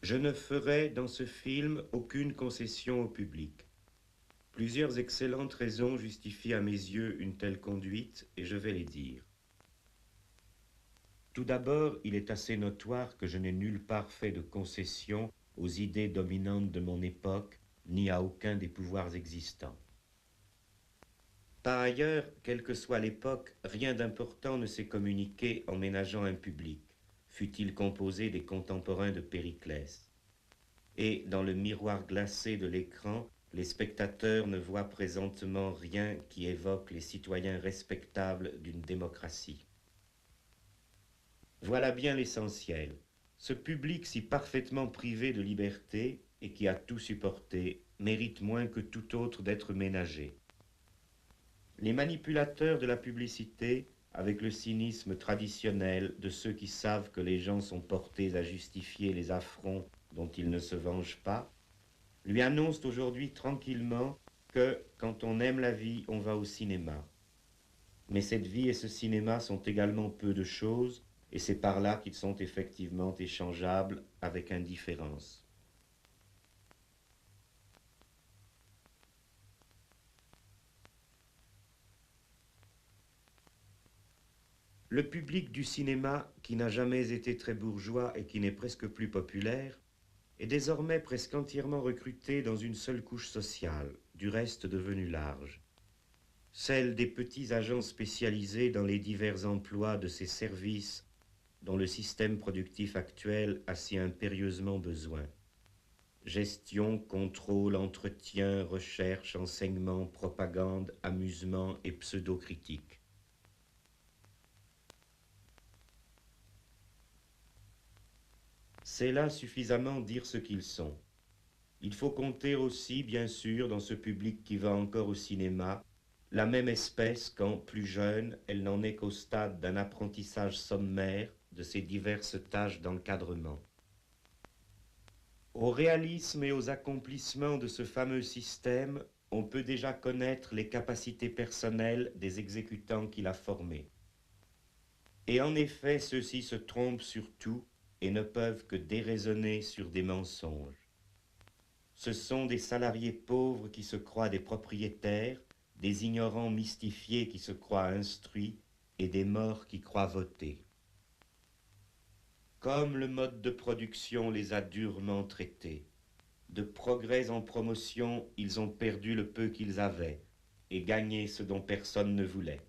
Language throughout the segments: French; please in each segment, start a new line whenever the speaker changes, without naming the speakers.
Je ne ferai dans ce film aucune concession au public. Plusieurs excellentes raisons justifient à mes yeux une telle conduite et je vais les dire. Tout d'abord, il est assez notoire que je n'ai nulle part fait de concession aux idées dominantes de mon époque, ni à aucun des pouvoirs existants. Par ailleurs, quelle que soit l'époque, rien d'important ne s'est communiqué en ménageant un public, fût-il composé des contemporains de Périclès. Et dans le miroir glacé de l'écran, les spectateurs ne voient présentement rien qui évoque les citoyens respectables d'une démocratie. Voilà bien l'essentiel. Ce public si parfaitement privé de liberté et qui a tout supporté mérite moins que tout autre d'être ménagé. Les manipulateurs de la publicité, avec le cynisme traditionnel de ceux qui savent que les gens sont portés à justifier les affronts dont ils ne se vengent pas, lui annoncent aujourd'hui tranquillement que, quand on aime la vie, on va au cinéma. Mais cette vie et ce cinéma sont également peu de choses, et c'est par là qu'ils sont effectivement échangeables avec indifférence. Le public du cinéma, qui n'a jamais été très bourgeois et qui n'est presque plus populaire, est désormais presque entièrement recruté dans une seule couche sociale, du reste devenue large. Celle des petits agents spécialisés dans les divers emplois de ces services dont le système productif actuel a si impérieusement besoin. Gestion, contrôle, entretien, recherche, enseignement, propagande, amusement et pseudo-critique. C'est là suffisamment dire ce qu'ils sont. Il faut compter aussi, bien sûr, dans ce public qui va encore au cinéma, la même espèce quand, plus jeune, elle n'en est qu'au stade d'un apprentissage sommaire de ses diverses tâches d'encadrement. Au réalisme et aux accomplissements de ce fameux système, on peut déjà connaître les capacités personnelles des exécutants qu'il a formés. Et en effet, ceux-ci se trompent sur tout et ne peuvent que déraisonner sur des mensonges. Ce sont des salariés pauvres qui se croient des propriétaires, des ignorants mystifiés qui se croient instruits et des morts qui croient voter. Comme le mode de production les a durement traités, de progrès en promotion, ils ont perdu le peu qu'ils avaient et gagné ce dont personne ne voulait.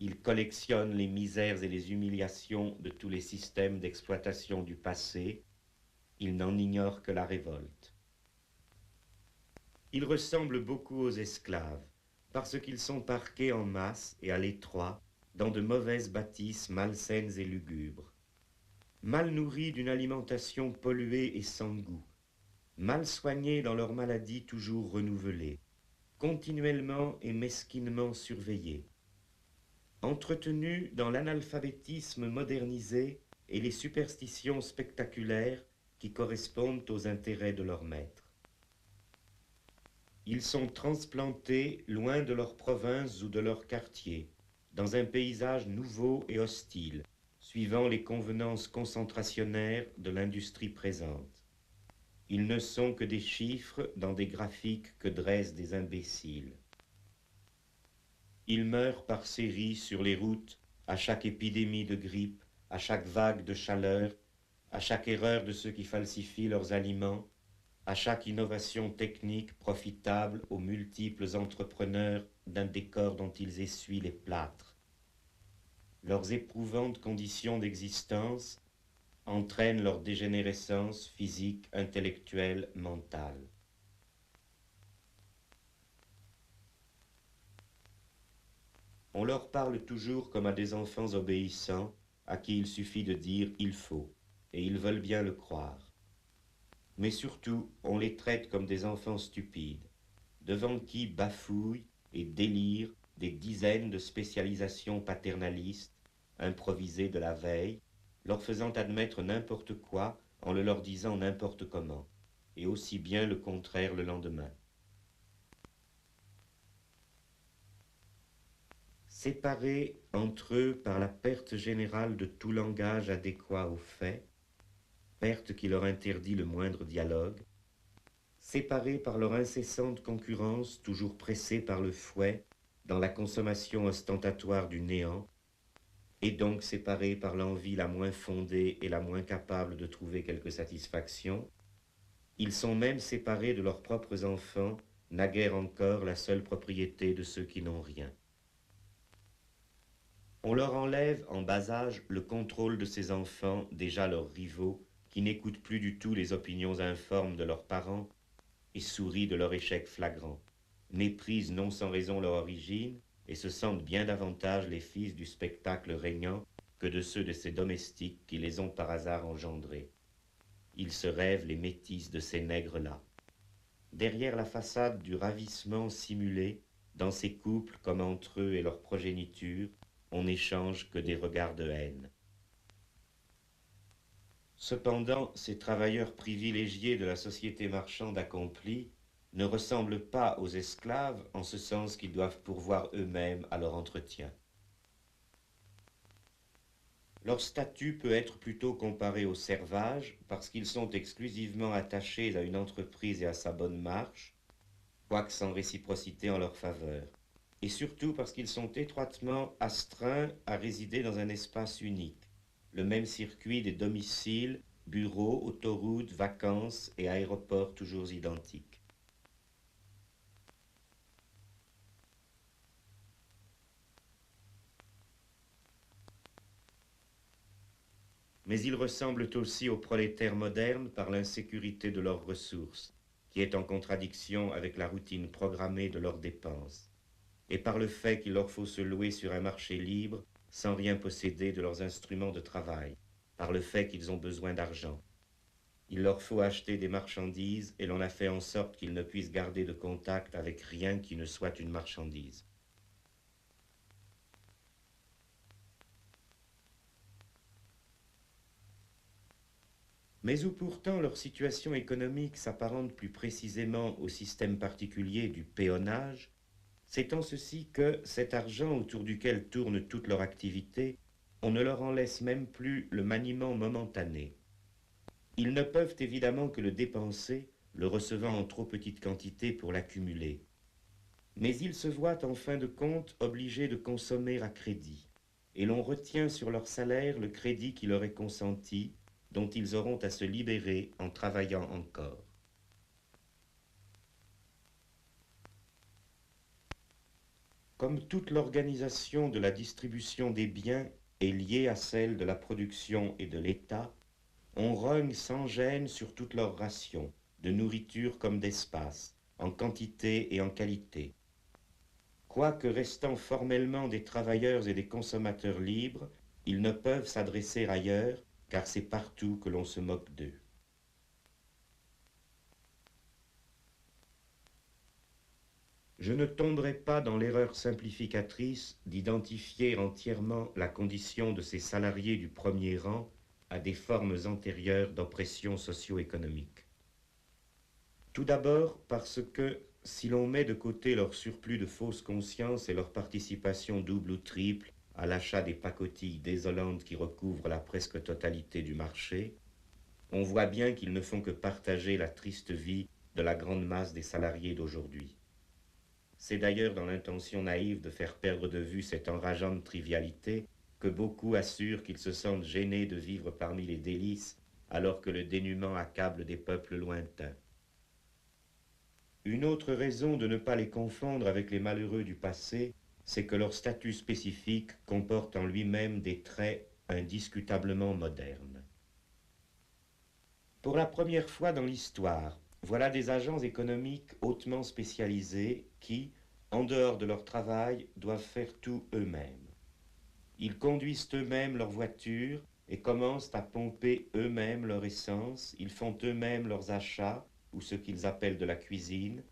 Ils collectionnent les misères et les humiliations de tous les systèmes d'exploitation du passé. Ils n'en ignorent que la révolte. Ils ressemblent beaucoup aux esclaves, parce qu'ils sont parqués en masse et à l'étroit dans de mauvaises bâtisses malsaines et lugubres. Mal nourris d'une alimentation polluée et sans goût, mal soignés dans leurs maladies toujours renouvelées, continuellement et mesquinement surveillés, entretenus dans l'analphabétisme modernisé et les superstitions spectaculaires qui correspondent aux intérêts de leurs maîtres. Ils sont transplantés loin de leur province ou de leur quartier, dans un paysage nouveau et hostile, suivant les convenances concentrationnaires de l'industrie présente. Ils ne sont que des chiffres dans des graphiques que dressent des imbéciles. Ils meurent par séries sur les routes, à chaque épidémie de grippe, à chaque vague de chaleur, à chaque erreur de ceux qui falsifient leurs aliments, à chaque innovation technique profitable aux multiples entrepreneurs d'un décor dont ils essuient les plâtres. Leurs éprouvantes conditions d'existence entraînent leur dégénérescence physique, intellectuelle, mentale. On leur parle toujours comme à des enfants obéissants à qui il suffit de dire « il faut » et ils veulent bien le croire. Mais surtout, on les traite comme des enfants stupides, devant qui bafouillent et délirent des dizaines de spécialisations paternalistes, improvisées de la veille, leur faisant admettre n'importe quoi en le leur disant n'importe comment, et aussi bien le contraire le lendemain. Séparés entre eux par la perte générale de tout langage adéquat aux faits, perte qui leur interdit le moindre dialogue, séparés par leur incessante concurrence, toujours pressés par le fouet dans la consommation ostentatoire du néant, et donc séparés par l'envie la moins fondée et la moins capable de trouver quelque satisfaction, ils sont même séparés de leurs propres enfants, naguère encore la seule propriété de ceux qui n'ont rien. On leur enlève en bas âge le contrôle de ces enfants, déjà leurs rivaux, qui n'écoutent plus du tout les opinions informes de leurs parents et sourient de leur échec flagrant, méprisent non sans raison leur origine et se sentent bien davantage les fils du spectacle régnant que de ceux de ces domestiques qui les ont par hasard engendrés. Ils se rêvent les métis de ces nègres-là. Derrière la façade du ravissement simulé, dans ces couples comme entre eux et leur progéniture, on n'échange que des regards de haine. Cependant, ces travailleurs privilégiés de la société marchande accomplie ne ressemblent pas aux esclaves en ce sens qu'ils doivent pourvoir eux-mêmes à leur entretien. Leur statut peut être plutôt comparé aux servages parce qu'ils sont exclusivement attachés à une entreprise et à sa bonne marche, quoique sans réciprocité en leur faveur, et surtout parce qu'ils sont étroitement astreints à résider dans un espace unique, le même circuit des domiciles, bureaux, autoroutes, vacances et aéroports toujours identiques. Mais ils ressemblent aussi aux prolétaires modernes par l'insécurité de leurs ressources, qui est en contradiction avec la routine programmée de leurs dépenses, et par le fait qu'il leur faut se louer sur un marché libre sans rien posséder de leurs instruments de travail, par le fait qu'ils ont besoin d'argent. Il leur faut acheter des marchandises et l'on a fait en sorte qu'ils ne puissent garder de contact avec rien qui ne soit une marchandise. Mais où pourtant leur situation économique s'apparente plus précisément au système particulier du péonnage, c'est en ceci que cet argent autour duquel tourne toute leur activité, on ne leur en laisse même plus le maniement momentané. Ils ne peuvent évidemment que le dépenser, le recevant en trop petite quantité pour l'accumuler. Mais ils se voient en fin de compte obligés de consommer à crédit, et l'on retient sur leur salaire le crédit qui leur est consenti, dont ils auront à se libérer en travaillant encore. Comme toute l'organisation de la distribution des biens est liée à celle de la production et de l'État, on rogne sans gêne sur toutes leurs rations, de nourriture comme d'espace, en quantité et en qualité. Quoique restant formellement des travailleurs et des consommateurs libres, ils ne peuvent s'adresser ailleurs, car c'est partout que l'on se moque d'eux. Je ne tomberai pas dans l'erreur simplificatrice d'identifier entièrement la condition de ces salariés du premier rang à des formes antérieures d'oppression socio-économique. Tout d'abord parce que, si l'on met de côté leur surplus de fausse conscience et leur participation double ou triple à l'achat des pacotilles désolantes qui recouvrent la presque totalité du marché, on voit bien qu'ils ne font que partager la triste vie de la grande masse des salariés d'aujourd'hui. C'est d'ailleurs dans l'intention naïve de faire perdre de vue cette enrageante trivialité que beaucoup assurent qu'ils se sentent gênés de vivre parmi les délices alors que le dénuement accable des peuples lointains. Une autre raison de ne pas les confondre avec les malheureux du passé, c'est que leur statut spécifique comporte en lui-même des traits indiscutablement modernes. Pour la première fois dans l'histoire, voilà des agents économiques hautement spécialisés qui, en dehors de leur travail, doivent faire tout eux-mêmes. Ils conduisent eux-mêmes leur voiture et commencent à pomper eux-mêmes leur essence, ils font eux-mêmes leurs achats, ou ce qu'ils appellent de la cuisine,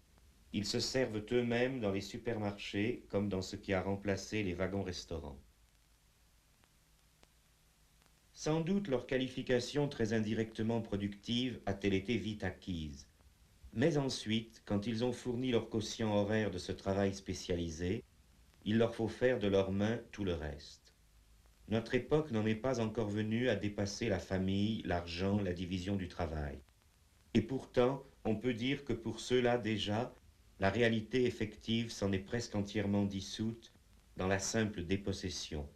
ils se servent eux-mêmes dans les supermarchés comme dans ce qui a remplacé les wagons-restaurants. Sans doute leur qualification très indirectement productive a-t-elle été vite acquise. Mais ensuite, quand ils ont fourni leur quotient horaire de ce travail spécialisé, il leur faut faire de leurs mains tout le reste. Notre époque n'en est pas encore venue à dépasser la famille, l'argent, la division du travail. Et pourtant, on peut dire que pour ceux-là déjà, la réalité effective s'en est presque entièrement dissoute dans la simple dépossession.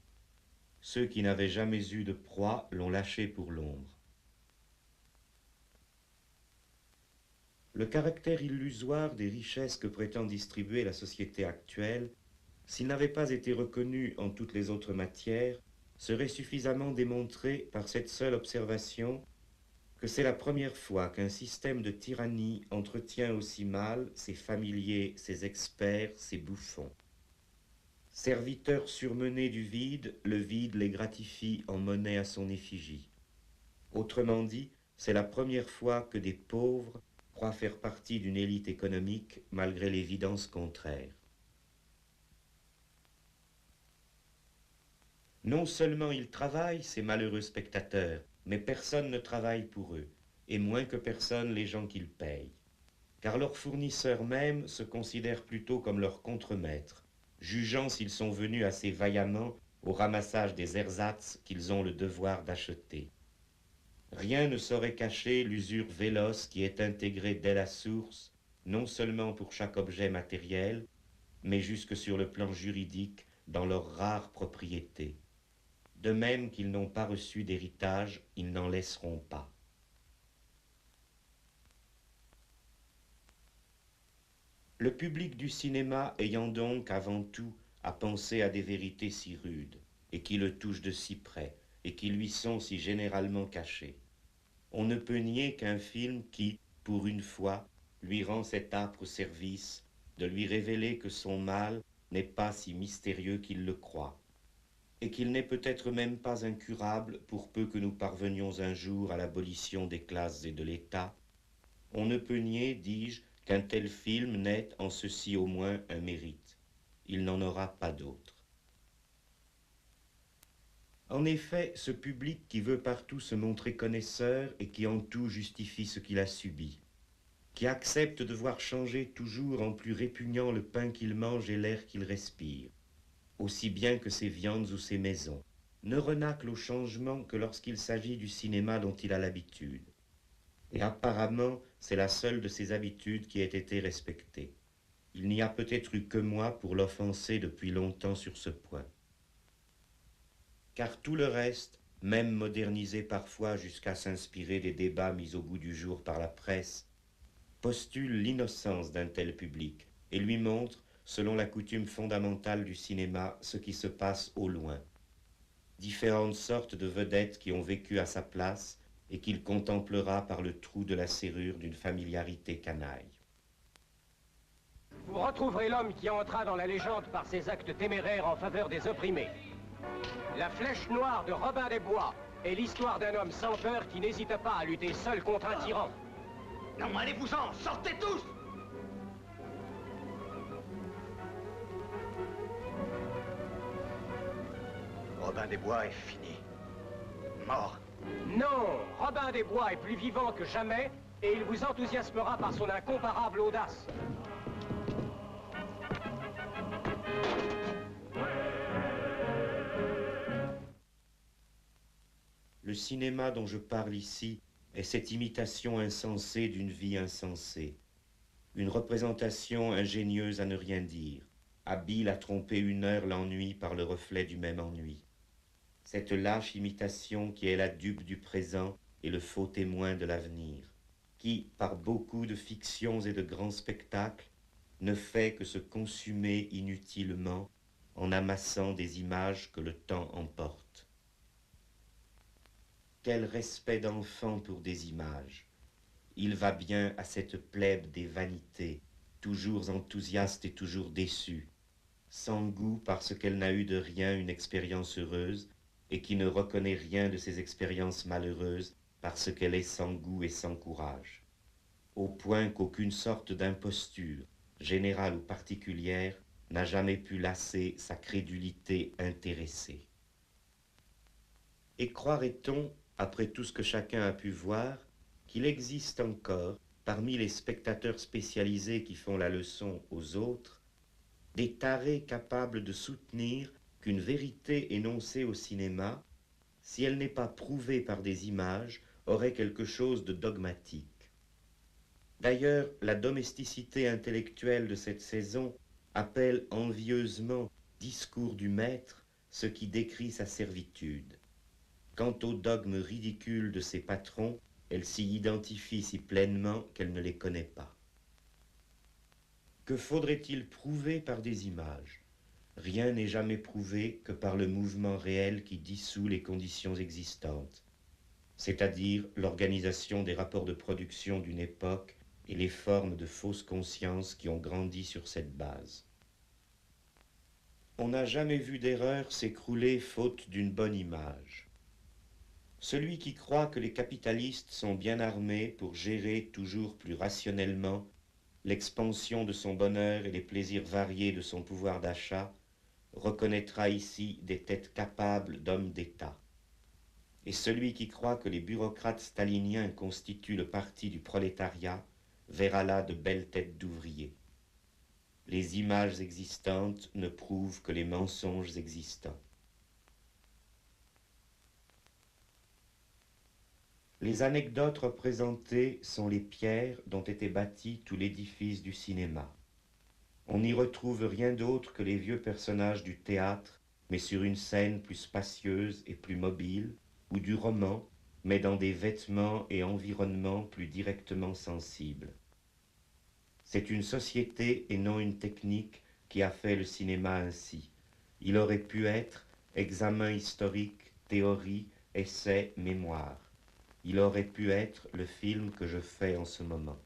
Ceux qui n'avaient jamais eu de proie l'ont lâché pour l'ombre. Le caractère illusoire des richesses que prétend distribuer la société actuelle, s'il n'avait pas été reconnu en toutes les autres matières, serait suffisamment démontré par cette seule observation que c'est la première fois qu'un système de tyrannie entretient aussi mal ses familiers, ses experts, ses bouffons. Serviteurs surmenés du vide, le vide les gratifie en monnaie à son effigie. Autrement dit, c'est la première fois que des pauvres croient faire partie d'une élite économique malgré l'évidence contraire. Non seulement ils travaillent, ces malheureux spectateurs, mais personne ne travaille pour eux, et moins que personne les gens qu'ils payent. Car leurs fournisseurs mêmes se considèrent plutôt comme leurs contremaîtres, jugeant s'ils sont venus assez vaillamment au ramassage des ersatz qu'ils ont le devoir d'acheter. Rien ne saurait cacher l'usure véloce qui est intégrée dès la source, non seulement pour chaque objet matériel, mais jusque sur le plan juridique dans leurs rares propriétés. De même qu'ils n'ont pas reçu d'héritage, ils n'en laisseront pas. Le public du cinéma ayant donc avant tout à penser à des vérités si rudes, et qui le touchent de si près, et qui lui sont si généralement cachées, on ne peut nier qu'un film qui, pour une fois, lui rend cet âpre service de lui révéler que son mal n'est pas si mystérieux qu'il le croit, et qu'il n'est peut-être même pas incurable pour peu que nous parvenions un jour à l'abolition des classes et de l'État. On ne peut nier, dis-je, qu'un tel film n'ait en ceci au moins un mérite. Il n'en aura pas d'autre. En effet, ce public qui veut partout se montrer connaisseur et qui en tout justifie ce qu'il a subi, qui accepte de voir changer toujours en plus répugnant le pain qu'il mange et l'air qu'il respire, aussi bien que ses viandes ou ses maisons, ne renacle au changement que lorsqu'il s'agit du cinéma dont il a l'habitude. Et apparemment, c'est la seule de ses habitudes qui ait été respectée. Il n'y a peut-être eu que moi pour l'offenser depuis longtemps sur ce point. Car tout le reste, même modernisé parfois jusqu'à s'inspirer des débats mis au goût du jour par la presse, postule l'innocence d'un tel public et lui montre, selon la coutume fondamentale du cinéma, ce qui se passe au loin. Différentes sortes de vedettes qui ont vécu à sa place et qu'il contemplera par le trou de la serrure d'une familiarité canaille.
Vous retrouverez l'homme qui entra dans la légende par ses actes téméraires en faveur des opprimés. La flèche noire de Robin des Bois est l'histoire d'un homme sans peur qui n'hésite pas à lutter seul contre un tyran.
Non, allez-vous-en, sortez tous! Robin des Bois est fini. Mort.
Non, Robin des Bois est plus vivant que jamais et il vous enthousiasmera par son incomparable audace.
Le cinéma dont je parle ici est cette imitation insensée d'une vie insensée, une représentation ingénieuse à ne rien dire, habile à tromper une heure l'ennui par le reflet du même ennui. Cette lâche imitation qui est la dupe du présent et le faux témoin de l'avenir, qui, par beaucoup de fictions et de grands spectacles, ne fait que se consumer inutilement en amassant des images que le temps emporte. Quel respect d'enfant pour des images! Il va bien à cette plèbe des vanités, toujours enthousiaste et toujours déçue, sans goût parce qu'elle n'a eu de rien une expérience heureuse, et qui ne reconnaît rien de ses expériences malheureuses parce qu'elle est sans goût et sans courage, au point qu'aucune sorte d'imposture, générale ou particulière, n'a jamais pu lasser sa crédulité intéressée. Et croirait-on, après tout ce que chacun a pu voir, qu'il existe encore, parmi les spectateurs spécialisés qui font la leçon aux autres, des tarés capables de soutenir qu'une vérité énoncée au cinéma, si elle n'est pas prouvée par des images, aurait quelque chose de dogmatique. D'ailleurs, la domesticité intellectuelle de cette saison appelle envieusement discours du maître ce qui décrit sa servitude. Quant au dogme ridicule de ses patrons, elle s'y identifie si pleinement qu'elle ne les connaît pas. Que faudrait-il prouver par des images? Rien n'est jamais prouvé que par le mouvement réel qui dissout les conditions existantes, c'est-à-dire l'organisation des rapports de production d'une époque et les formes de fausses consciences qui ont grandi sur cette base. On n'a jamais vu d'erreur s'écrouler faute d'une bonne image. Celui qui croit que les capitalistes sont bien armés pour gérer toujours plus rationnellement l'expansion de son bonheur et les plaisirs variés de son pouvoir d'achat reconnaîtra ici des têtes capables d'hommes d'État. Et celui qui croit que les bureaucrates staliniens constituent le parti du prolétariat verra là de belles têtes d'ouvriers. Les images existantes ne prouvent que les mensonges existants. Les anecdotes représentées sont les pierres dont était bâti tout l'édifice du cinéma. On n'y retrouve rien d'autre que les vieux personnages du théâtre, mais sur une scène plus spacieuse et plus mobile, ou du roman, mais dans des vêtements et environnements plus directement sensibles. C'est une société et non une technique qui a fait le cinéma ainsi. Il aurait pu être examen historique, théorie, essai, mémoire. Il aurait pu être le film que je fais en ce moment.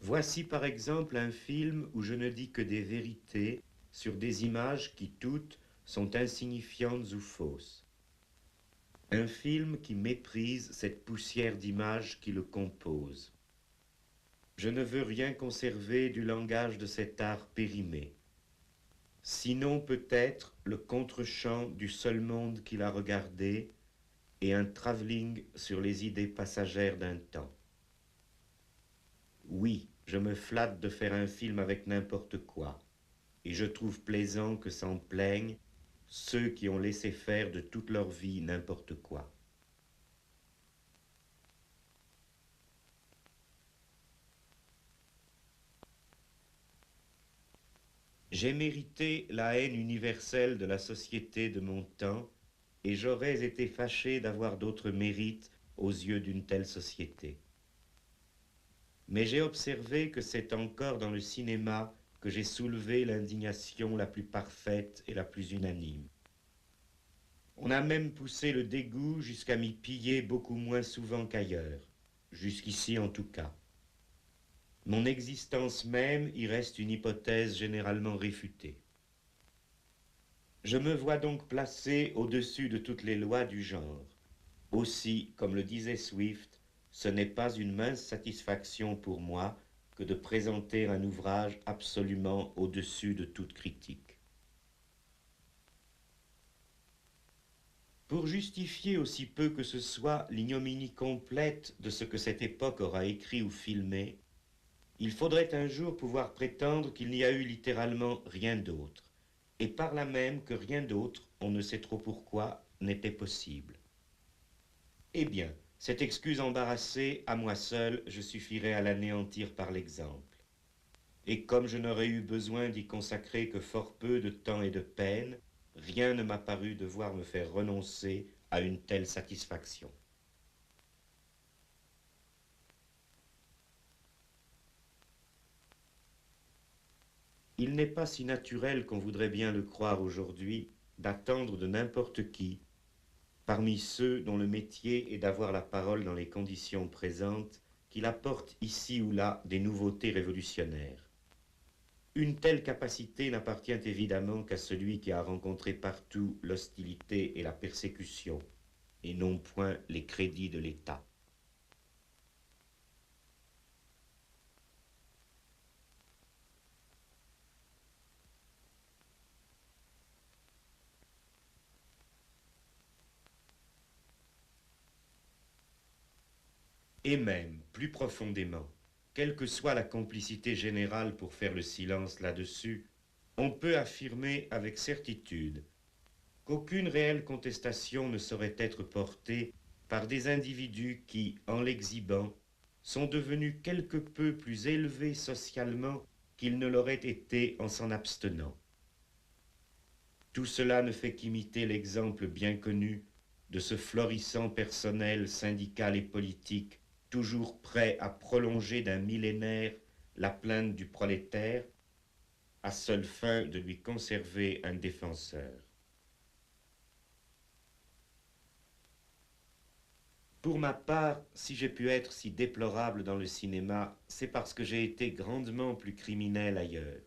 Voici par exemple un film où je ne dis que des vérités sur des images qui toutes sont insignifiantes ou fausses. Un film qui méprise cette poussière d'images qui le compose. Je ne veux rien conserver du langage de cet art périmé. Sinon peut-être le contre-champ du seul monde qu'il a regardé et un travelling sur les idées passagères d'un temps. Oui, je me flatte de faire un film avec n'importe quoi, et je trouve plaisant que s'en plaignent ceux qui ont laissé faire de toute leur vie n'importe quoi. J'ai mérité la haine universelle de la société de mon temps, et j'aurais été fâché d'avoir d'autres mérites aux yeux d'une telle société. Mais j'ai observé que c'est encore dans le cinéma que j'ai soulevé l'indignation la plus parfaite et la plus unanime. On a même poussé le dégoût jusqu'à m'y piller beaucoup moins souvent qu'ailleurs, jusqu'ici en tout cas. Mon existence même y reste une hypothèse généralement réfutée. Je me vois donc placé au-dessus de toutes les lois du genre. Aussi, comme le disait Swift, ce n'est pas une mince satisfaction pour moi que de présenter un ouvrage absolument au-dessus de toute critique. Pour justifier aussi peu que ce soit l'ignominie complète de ce que cette époque aura écrit ou filmé, il faudrait un jour pouvoir prétendre qu'il n'y a eu littéralement rien d'autre, et par là même que rien d'autre, on ne sait trop pourquoi, n'était possible. Eh bien, cette excuse embarrassée, à moi seul, je suffirais à l'anéantir par l'exemple. Et comme je n'aurais eu besoin d'y consacrer que fort peu de temps et de peine, rien ne m'a paru devoir me faire renoncer à une telle satisfaction. Il n'est pas si naturel qu'on voudrait bien le croire aujourd'hui d'attendre de n'importe qui, parmi ceux dont le métier est d'avoir la parole dans les conditions présentes, qu'il apporte ici ou là des nouveautés révolutionnaires. Une telle capacité n'appartient évidemment qu'à celui qui a rencontré partout l'hostilité et la persécution, et non point les crédits de l'État. Et même, plus profondément, quelle que soit la complicité générale pour faire le silence là-dessus, on peut affirmer avec certitude qu'aucune réelle contestation ne saurait être portée par des individus qui, en l'exhibant, sont devenus quelque peu plus élevés socialement qu'ils ne l'auraient été en s'en abstenant. Tout cela ne fait qu'imiter l'exemple bien connu de ce florissant personnel syndical et politique toujours prêt à prolonger d'un millénaire la plainte du prolétaire, à seule fin de lui conserver un défenseur. Pour ma part, si j'ai pu être si déplorable dans le cinéma, c'est parce que j'ai été grandement plus criminel ailleurs.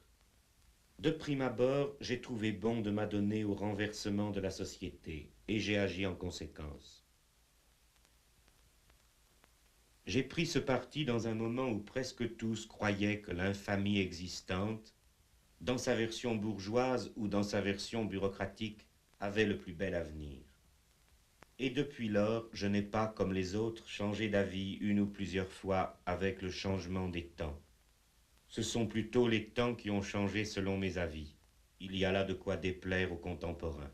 De prime abord, j'ai trouvé bon de m'adonner au renversement de la société, et j'ai agi en conséquence. J'ai pris ce parti dans un moment où presque tous croyaient que l'infamie existante, dans sa version bourgeoise ou dans sa version bureaucratique, avait le plus bel avenir. Et depuis lors, je n'ai pas, comme les autres, changé d'avis une ou plusieurs fois avec le changement des temps. Ce sont plutôt les temps qui ont changé selon mes avis. Il y a là de quoi déplaire aux contemporains.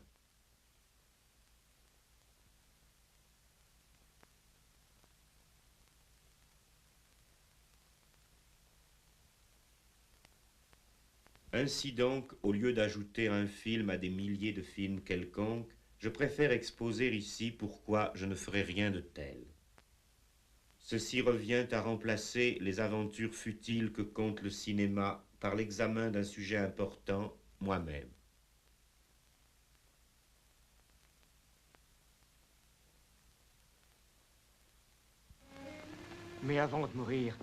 Ainsi donc, au lieu d'ajouter un film à des milliers de films quelconques, je préfère exposer ici pourquoi je ne ferai rien de tel. Ceci revient à remplacer les aventures futiles que compte le cinéma par l'examen d'un sujet important, moi-même.
Mais avant de mourir,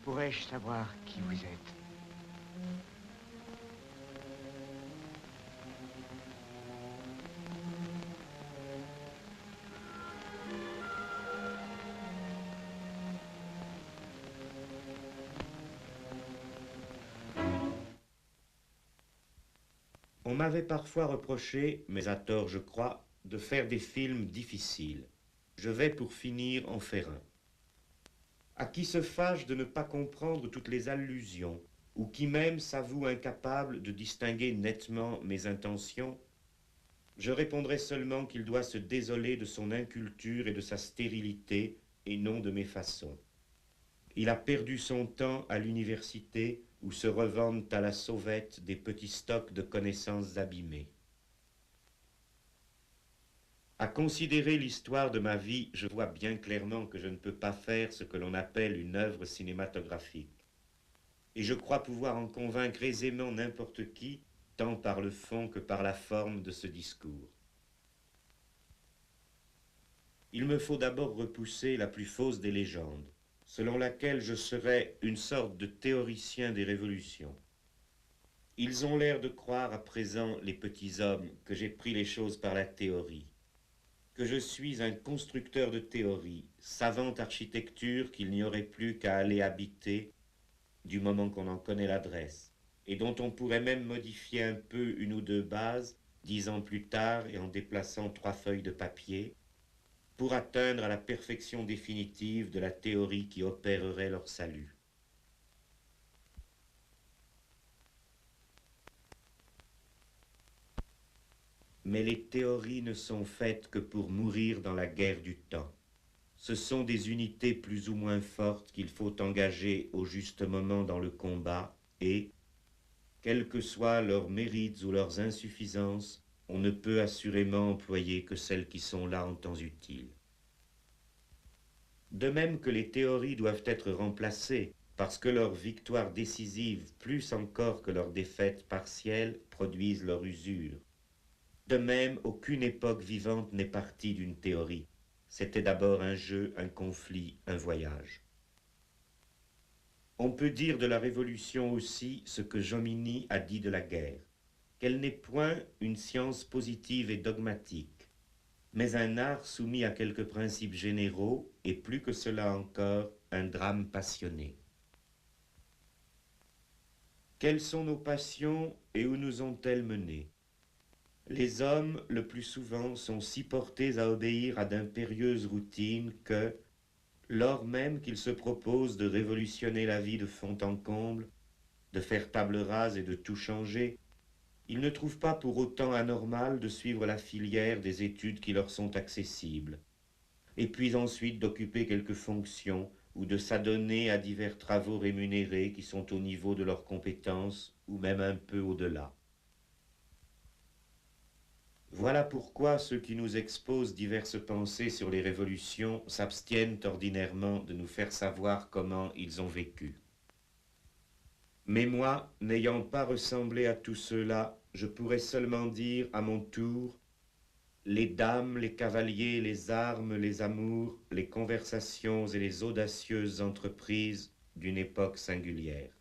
pourrais-je savoir qui vous êtes?
On m'avait parfois reproché, mais à tort je crois, de faire des films difficiles. Je vais pour finir en faire un. À qui se fâche de ne pas comprendre toutes les allusions, ou qui même s'avoue incapable de distinguer nettement mes intentions, je répondrai seulement qu'il doit se désoler de son inculture et de sa stérilité, et non de mes façons. Il a perdu son temps à l'université où se revendent à la sauvette des petits stocks de connaissances abîmées. À considérer l'histoire de ma vie, je vois bien clairement que je ne peux pas faire ce que l'on appelle une œuvre cinématographique. Et je crois pouvoir en convaincre aisément n'importe qui, tant par le fond que par la forme de ce discours. Il me faut d'abord repousser la plus fausse des légendes, selon laquelle je serais une sorte de théoricien des révolutions. Ils ont l'air de croire à présent, les petits hommes, que j'ai pris les choses par la théorie, que je suis un constructeur de théorie, savante architecture qu'il n'y aurait plus qu'à aller habiter du moment qu'on en connaît l'adresse, et dont on pourrait même modifier un peu une ou deux bases, 10 ans plus tard et en déplaçant 3 feuilles de papier, pour atteindre à la perfection définitive de la théorie qui opérerait leur salut. Mais les théories ne sont faites que pour mourir dans la guerre du temps. Ce sont des unités plus ou moins fortes qu'il faut engager au juste moment dans le combat et, quels que soient leurs mérites ou leurs insuffisances, on ne peut assurément employer que celles qui sont là en temps utile. De même que les théories doivent être remplacées parce que leurs victoires décisives, plus encore que leurs défaites partielles, produisent leur usure. De même, aucune époque vivante n'est partie d'une théorie. C'était d'abord un jeu, un conflit, un voyage. On peut dire de la Révolution aussi ce que Jomini a dit de la guerre, qu'elle n'est point une science positive et dogmatique, mais un art soumis à quelques principes généraux, et plus que cela encore, un drame passionné. Quelles sont nos passions et où nous ont-elles menés? Les hommes, le plus souvent, sont si portés à obéir à d'impérieuses routines que, lors même qu'il se propose de révolutionner la vie de fond en comble, de faire table rase et de tout changer, ils ne trouvent pas pour autant anormal de suivre la filière des études qui leur sont accessibles, et puis ensuite d'occuper quelques fonctions ou de s'adonner à divers travaux rémunérés qui sont au niveau de leurs compétences ou même un peu au-delà. Voilà pourquoi ceux qui nous exposent diverses pensées sur les révolutions s'abstiennent ordinairement de nous faire savoir comment ils ont vécu. Mais moi, n'ayant pas ressemblé à tous ceux-là, je pourrais seulement dire à mon tour les dames, les cavaliers, les armes, les amours, les conversations et les audacieuses entreprises d'une époque singulière.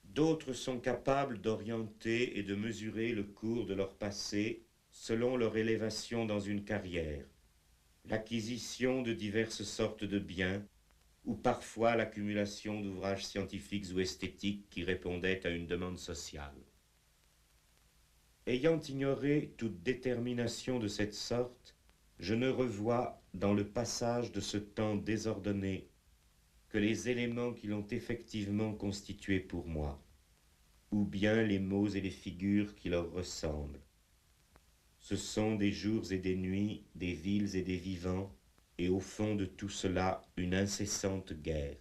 D'autres sont capables d'orienter et de mesurer le cours de leur passé selon leur élévation dans une carrière, l'acquisition de diverses sortes de biens, ou parfois l'accumulation d'ouvrages scientifiques ou esthétiques qui répondaient à une demande sociale. Ayant ignoré toute détermination de cette sorte, je ne revois dans le passage de ce temps désordonné que les éléments qui l'ont effectivement constitué pour moi, ou bien les mots et les figures qui leur ressemblent. Ce sont des jours et des nuits, des villes et des vivants, et au fond de tout cela, une incessante guerre.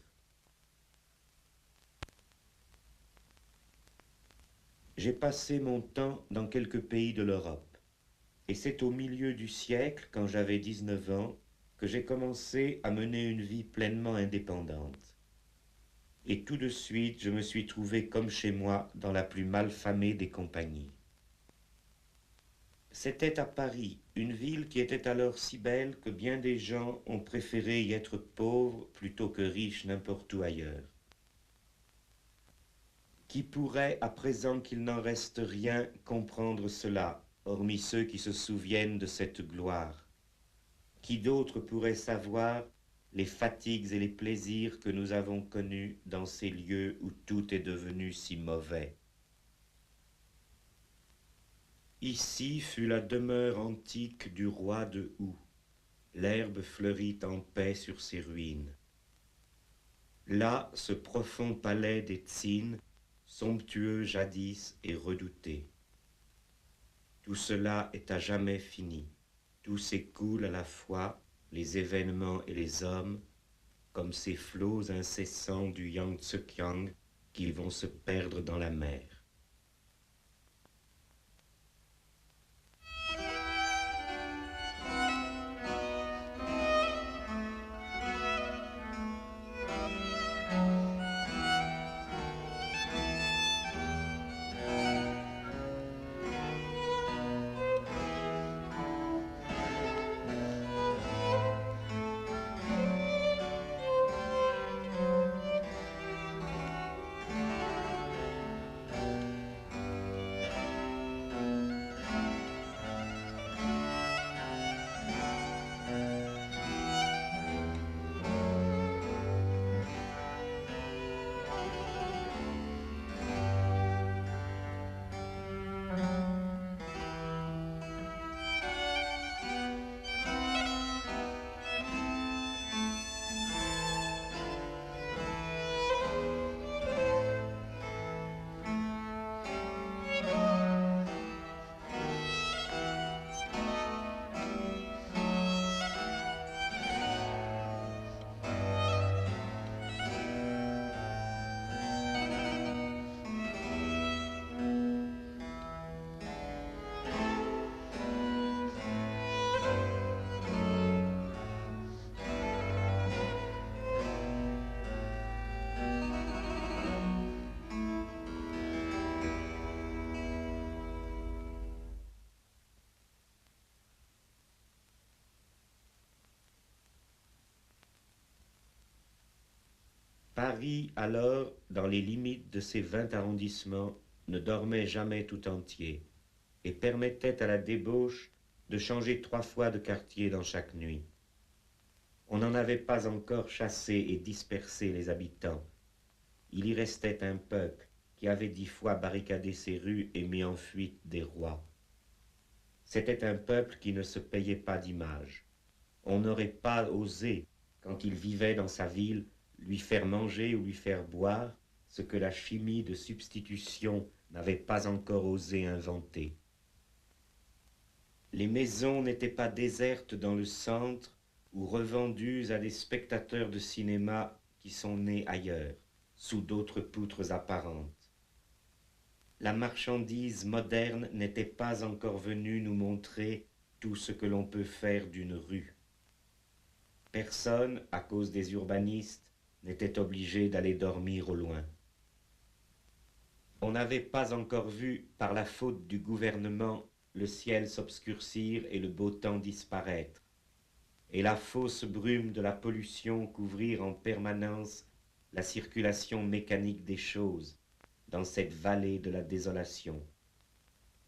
J'ai passé mon temps dans quelques pays de l'Europe, et c'est au milieu du siècle, quand j'avais 19 ans, que j'ai commencé à mener une vie pleinement indépendante. Et tout de suite, je me suis trouvé comme chez moi dans la plus malfamée des compagnies. C'était à Paris, une ville qui était alors si belle que bien des gens ont préféré y être pauvres plutôt que riches n'importe où ailleurs. Qui pourrait, à présent qu'il n'en reste rien, comprendre cela, hormis ceux qui se souviennent de cette gloire? Qui d'autre pourrait savoir les fatigues et les plaisirs que nous avons connus dans ces lieux où tout est devenu si mauvais? Ici fut la demeure antique du roi de Hou. L'herbe fleurit en paix sur ses ruines. Là, ce profond palais des Tsines, somptueux jadis et redouté. Tout cela est à jamais fini. Tout s'écoule à la fois, les événements et les hommes, comme ces flots incessants du Yangtze-Kiang qui vont se perdre dans la mer. Paris, alors, dans les limites de ses 20 arrondissements, ne dormait jamais tout entier et permettait à la débauche de changer 3 fois de quartier dans chaque nuit. On n'en avait pas encore chassé et dispersé les habitants. Il y restait un peuple qui avait 10 fois barricadé ses rues et mis en fuite des rois. C'était un peuple qui ne se payait pas d'image. on n'aurait pas osé, quand il vivait dans sa ville, lui faire manger ou lui faire boire ce que la chimie de substitution n'avait pas encore osé inventer. Les maisons n'étaient pas désertes dans le centre ou revendues à des spectateurs de cinéma qui sont nés ailleurs, sous d'autres poutres apparentes. La marchandise moderne n'était pas encore venue nous montrer tout ce que l'on peut faire d'une rue. Personne, à cause des urbanistes, n'était obligé d'aller dormir au loin. On n'avait pas encore vu, par la faute du gouvernement, le ciel s'obscurcir et le beau temps disparaître, et la fausse brume de la pollution couvrir en permanence la circulation mécanique des choses dans cette vallée de la désolation.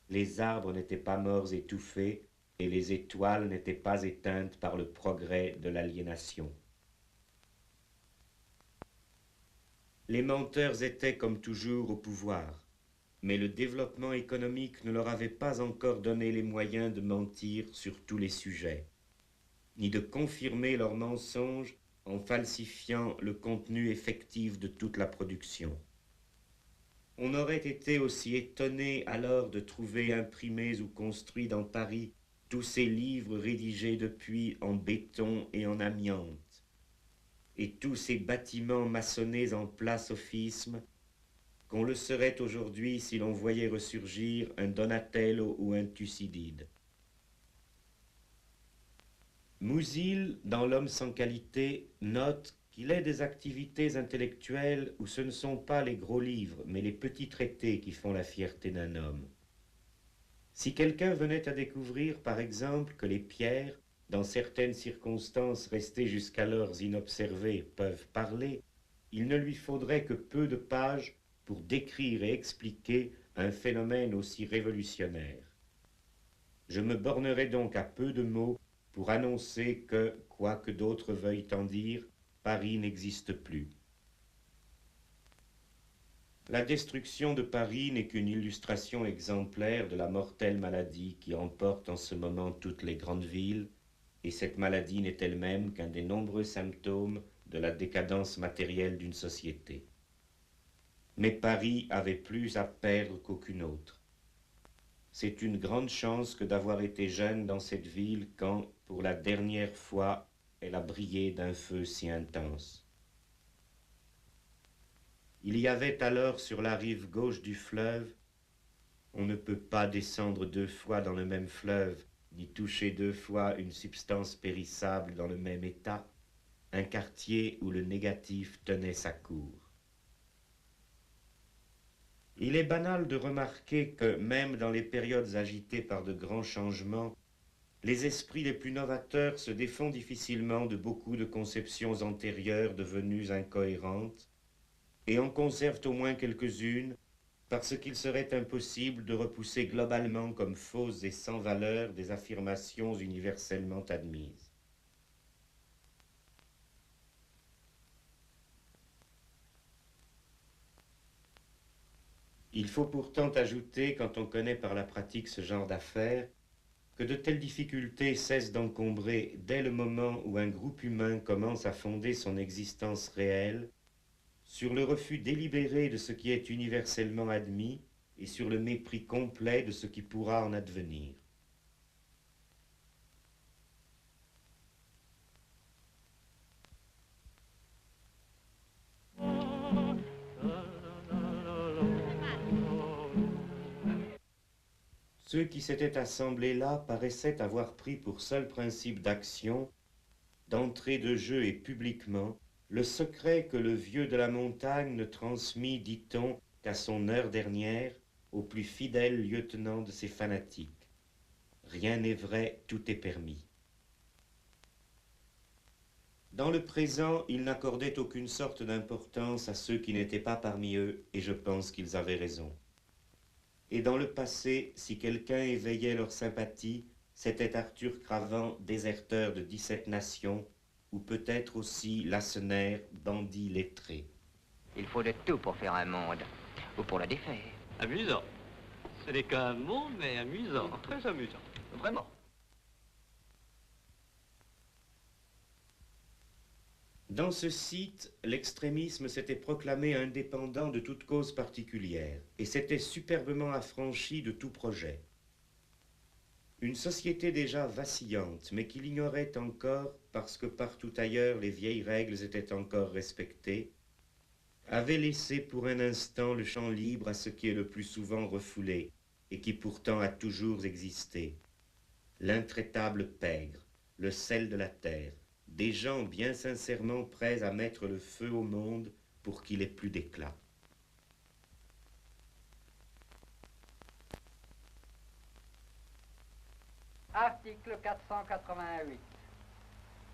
Les arbres n'étaient pas morts étouffés, et les étoiles n'étaient pas éteintes par le progrès de l'aliénation. Les menteurs étaient comme toujours au pouvoir, mais le développement économique ne leur avait pas encore donné les moyens de mentir sur tous les sujets, ni de confirmer leurs mensonges en falsifiant le contenu effectif de toute la production. On aurait été aussi étonné alors de trouver imprimés ou construits dans Paris tous ces livres rédigés depuis en béton et en amiante, et tous ces bâtiments maçonnés en place-sophisme, qu'on le serait aujourd'hui si l'on voyait ressurgir un Donatello ou un Thucydide. Musil, dans L'homme sans qualité, note qu'il est des activités intellectuelles où ce ne sont pas les gros livres, mais les petits traités qui font la fierté d'un homme. Si quelqu'un venait à découvrir, par exemple, que les pierres, dans certaines circonstances restées jusqu'alors inobservées, peuvent parler, il ne lui faudrait que peu de pages pour décrire et expliquer un phénomène aussi révolutionnaire. Je me bornerai donc à peu de mots pour annoncer que, quoi que d'autres veuillent en dire, Paris n'existe plus. La destruction de Paris n'est qu'une illustration exemplaire de la mortelle maladie qui emporte en ce moment toutes les grandes villes, et cette maladie n'est elle-même qu'un des nombreux symptômes de la décadence matérielle d'une société. Mais Paris avait plus à perdre qu'aucune autre. C'est une grande chance que d'avoir été jeune dans cette ville quand, pour la dernière fois, elle a brillé d'un feu si intense. Il y avait alors sur la rive gauche du fleuve, on ne peut pas descendre deux fois dans le même fleuve, ni toucher deux fois une substance périssable dans le même état, un quartier où le négatif tenait sa cour. Il est banal de remarquer que, même dans les périodes agitées par de grands changements, les esprits les plus novateurs se défont difficilement de beaucoup de conceptions antérieures devenues incohérentes, et en conservent au moins quelques-unes, parce qu'il serait impossible de repousser globalement comme fausses et sans valeur des affirmations universellement admises. Il faut pourtant ajouter, quand on connaît par la pratique ce genre d'affaires, que de telles difficultés cessent d'encombrer dès le moment où un groupe humain commence à fonder son existence réelle sur le refus délibéré de ce qui est universellement admis et sur le mépris complet de ce qui pourra en advenir. Ceux qui s'étaient assemblés là paraissaient avoir pris pour seul principe d'action, d'entrée de jeu et publiquement, le secret que le vieux de la montagne ne transmit, dit-on, qu'à son heure dernière, au plus fidèle lieutenant de ses fanatiques. Rien n'est vrai, tout est permis. Dans le présent, ils n'accordaient aucune sorte d'importance à ceux qui n'étaient pas parmi eux, et je pense qu'ils avaient raison. Et dans le passé, si quelqu'un éveillait leur sympathie, c'était Arthur Cravant, déserteur de 17 nations, ou peut-être aussi Lacenaire, bandit lettré.
Il faut de tout pour faire un monde, ou pour le défaire.
Amusant. Ce n'est qu'un monde, mais amusant. Très amusant. Vraiment.
Dans ce site, l'extrémisme s'était proclamé indépendant de toute cause particulière et s'était superbement affranchi de tout projet. Une société déjà vacillante, mais qui l'ignorait encore parce que partout ailleurs les vieilles règles étaient encore respectées, avait laissé pour un instant le champ libre à ce qui est le plus souvent refoulé et qui pourtant a toujours existé. L'intraitable pègre, le sel de la terre, des gens bien sincèrement prêts à mettre le feu au monde pour qu'il ait plus d'éclat.
Article 488.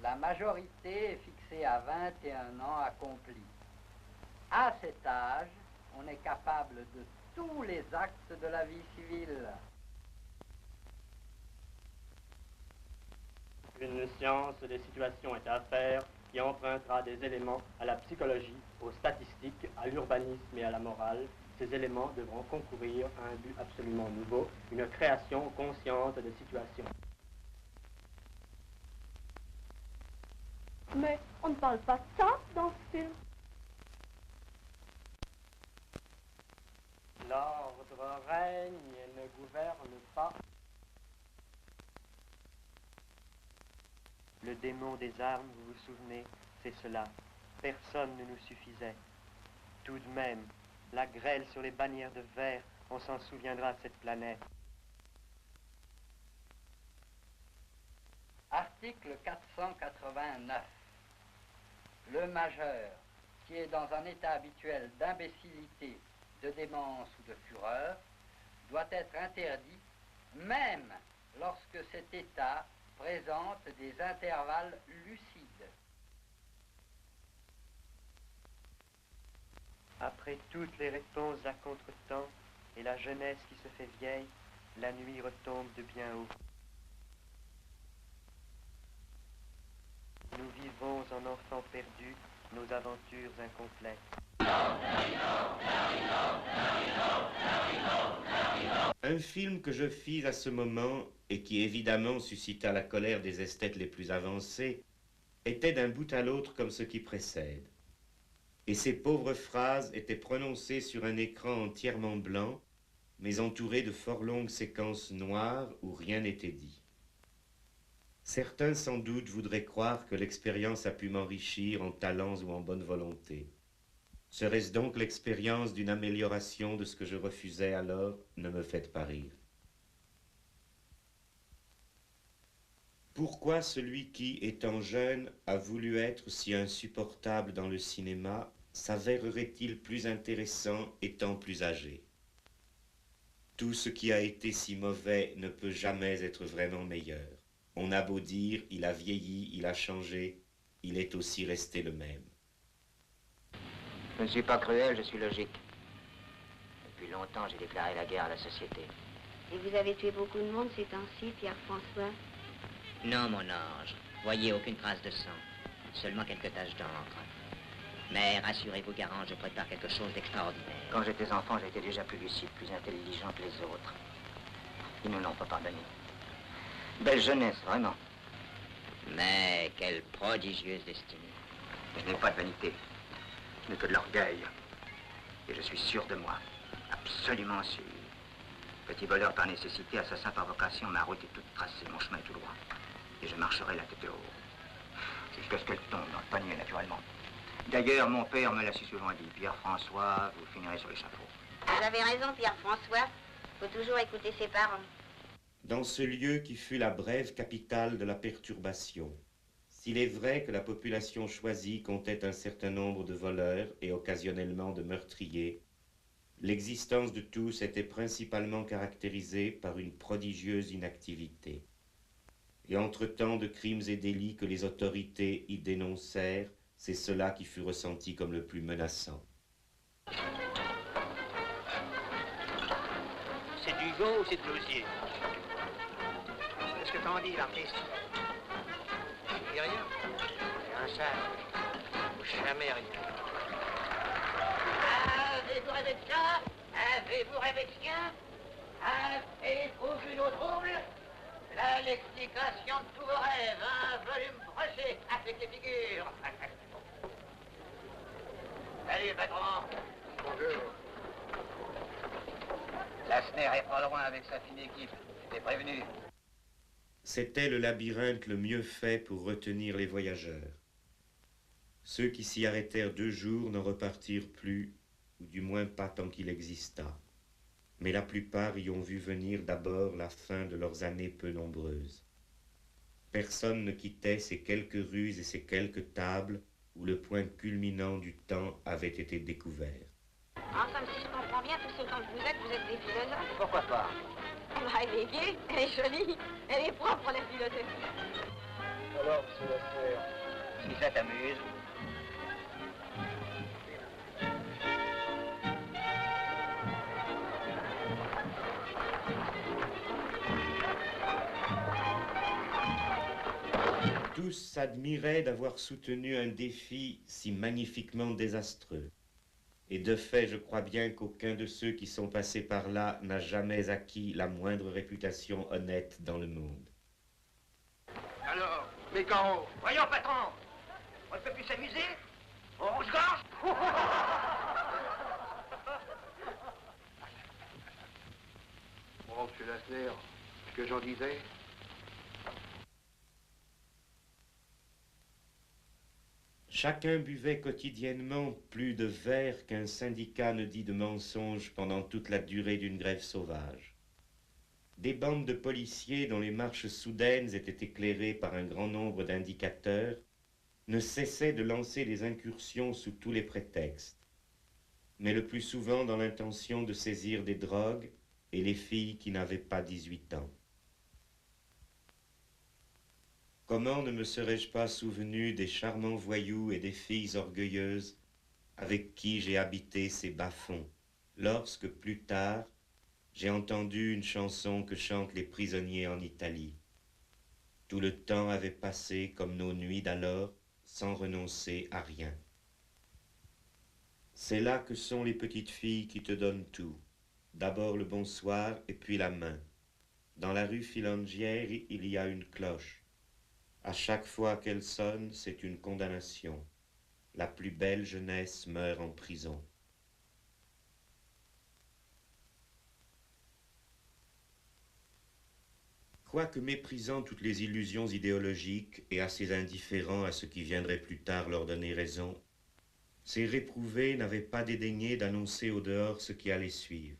La majorité est fixée à 21 ans accomplis. À cet âge, on est capable de tous les actes de la vie civile.
Une science des situations est à faire qui empruntera des éléments à la psychologie, aux statistiques, à l'urbanisme et à la morale. Ces éléments devront concourir à un but absolument nouveau, une création consciente des situations.
Mais on ne parle pas de ça dans ce film.
L'ordre règne et ne gouverne pas.
Le démon des armes, vous vous souvenez, c'est cela. Personne ne nous suffisait. Tout de même, la grêle sur les bannières de verre, on s'en souviendra de cette planète.
Article 489. Le majeur, qui est dans un état habituel d'imbécilité, de démence ou de fureur, doit être interdit, même lorsque cet état présente des intervalles lucides.
Après toutes les réponses à contre-temps et la jeunesse qui se fait vieille, la nuit retombe de bien haut. Nous vivons en enfants perdus nos aventures incomplètes.
Un film que je fis à ce moment, et qui évidemment suscita la colère des esthètes les plus avancés, était d'un bout à l'autre comme ce qui précède. Et ces pauvres phrases étaient prononcées sur un écran entièrement blanc, mais entouré de fort longues séquences noires où rien n'était dit. Certains sans doute voudraient croire que l'expérience a pu m'enrichir en talents ou en bonne volonté. Serait-ce donc l'expérience d'une amélioration de ce que je refusais alors? Ne me faites pas rire. Pourquoi celui qui, étant jeune, a voulu être si insupportable dans le cinéma, s'avérerait-il plus intéressant étant plus âgé? Tout ce qui a été si mauvais ne peut jamais être vraiment meilleur. On a beau dire, il a vieilli, il a changé, il est aussi resté le même.
Je ne suis pas cruel, je suis logique. Depuis longtemps, j'ai déclaré la guerre à la société.
Et vous avez tué beaucoup de monde ces temps-ci, Pierre-François?
Non, mon ange. Voyez, aucune trace de sang. Seulement quelques taches d'encre. Mais rassurez-vous, Garand, je prépare quelque chose d'extraordinaire. Quand j'étais enfant, j'étais déjà plus lucide, plus intelligent que les autres. Ils ne l'ont pas pardonné. Belle jeunesse, vraiment. Mais quelle prodigieuse destinée.
Je n'ai pas de vanité. Je n'ai que de l'orgueil. Et je suis sûr de moi. Absolument sûr. Petit voleur par nécessité, assassin par vocation, ma route est toute tracée, mon chemin est tout droit. Et je marcherai la tête haut. Jusqu'à ce qu'elle tombe dans le panier, naturellement. D'ailleurs, mon père me l'a si souvent dit. Pierre-François, vous finirez sur l'échafaud.
Vous avez raison, Pierre-François. Faut toujours écouter ses parents.
Dans ce lieu qui fut la brève capitale de la perturbation, s'il est vrai que la population choisie comptait un certain nombre de voleurs et occasionnellement de meurtriers, l'existence de tous était principalement caractérisée par une prodigieuse inactivité. Et entre tant de crimes et délits que les autorités y dénoncèrent, c'est cela qui fut ressenti comme le plus menaçant.
C'est du veau ou c'est de l'osier? Qu'est-ce que t'en dis, l'artiste? Je dis rien. C'est un sage. Jamais rien.
Avez-vous rêvé de ça? Avez-vous rêvé de sien? Avez-vous vu nos troubles? Là, l'explication de tous vos rêves, un volume broché avec les figures. Salut, patron.
Bonjour.
Lassner est pas loin avec sa fine équipe. J'étais prévenu.
C'était le labyrinthe le mieux fait pour retenir les voyageurs. Ceux qui s'y arrêtèrent 2 jours n'en repartirent plus, ou du moins pas tant qu'il exista. Mais la plupart y ont vu venir d'abord la fin de leurs années peu nombreuses. Personne ne quittait ces quelques rues et ces quelques tables où le point culminant du temps avait été découvert.
En somme, si je comprends bien, tout ce temps que vous êtes des philosophes.
Pourquoi pas?
Elle est gaie, elle est jolie, elle est propre, la philosophie.
Alors, monsieur Lassner,
Si ça t'amuse.
Tous s'admiraient d'avoir soutenu un défi si magnifiquement désastreux. Et de fait, je crois bien qu'aucun de ceux qui sont passés par là n'a jamais acquis la moindre réputation honnête dans le monde.
Alors, mes carreaux.
Voyons, patron. On ne peut plus s'amuser. On rouge-gorge.
Bon, monsieur Lassner, ce que j'en disais.
Chacun buvait quotidiennement plus de verre qu'un syndicat ne dit de mensonges pendant toute la durée d'une grève sauvage. Des bandes de policiers dont les marches soudaines étaient éclairées par un grand nombre d'indicateurs ne cessaient de lancer des incursions sous tous les prétextes, mais le plus souvent dans l'intention de saisir des drogues et les filles qui n'avaient pas 18 ans. Comment ne me serais-je pas souvenu des charmants voyous et des filles orgueilleuses avec qui j'ai habité ces bas-fonds, lorsque, plus tard, j'ai entendu une chanson que chantent les prisonniers en Italie. Tout le temps avait passé comme nos nuits d'alors, sans renoncer à rien. C'est là que sont les petites filles qui te donnent tout. D'abord le bonsoir et puis la main. Dans la rue Filangière, il y a une cloche. À chaque fois qu'elle sonne, c'est une condamnation. La plus belle jeunesse meurt en prison. Quoique méprisant toutes les illusions idéologiques et assez indifférent à ce qui viendrait plus tard leur donner raison, ces réprouvés n'avaient pas dédaigné d'annoncer au dehors ce qui allait suivre.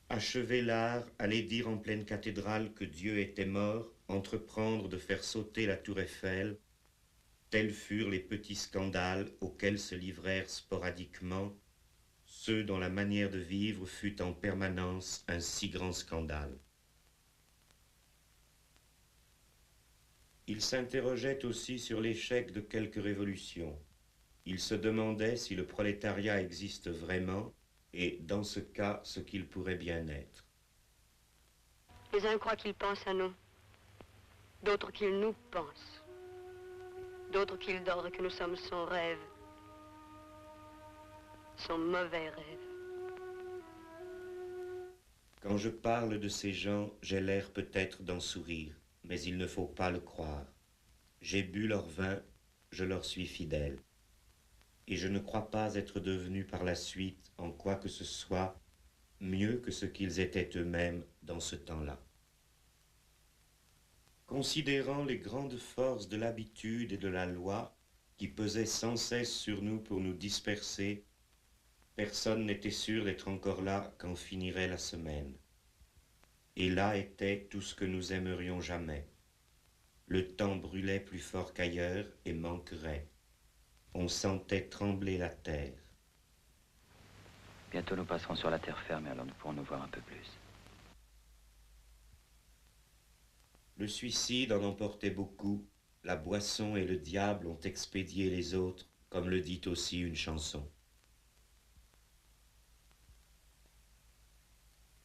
Achever l'art, aller dire en pleine cathédrale que Dieu était mort, entreprendre de faire sauter la tour Eiffel, tels furent les petits scandales auxquels se livrèrent sporadiquement ceux dont la manière de vivre fut en permanence un si grand scandale. Ils s'interrogeaient aussi sur l'échec de quelques révolutions. Ils se demandaient si le prolétariat existe vraiment et, dans ce cas, ce qu'il pourrait bien être.
Les uns croient qu'ils pensent à nous, d'autres qu'ils nous pensent, d'autres qu'ils dorment que nous sommes son rêve, son mauvais rêve.
Quand je parle de ces gens, j'ai l'air peut-être d'en sourire, mais il ne faut pas le croire. J'ai bu leur vin, je leur suis fidèle. Et je ne crois pas être devenu par la suite, en quoi que ce soit, mieux que ce qu'ils étaient eux-mêmes dans ce temps-là. Considérant les grandes forces de l'habitude et de la loi qui pesaient sans cesse sur nous pour nous disperser, personne n'était sûr d'être encore là quand finirait la semaine. Et là était tout ce que nous aimerions jamais. Le temps brûlait plus fort qu'ailleurs et manquerait. On sentait trembler la terre.
Bientôt nous passerons sur la terre ferme et alors nous pourrons nous voir un peu plus.
Le suicide en emportait beaucoup, la boisson et le diable ont expédié les autres, comme le dit aussi une chanson.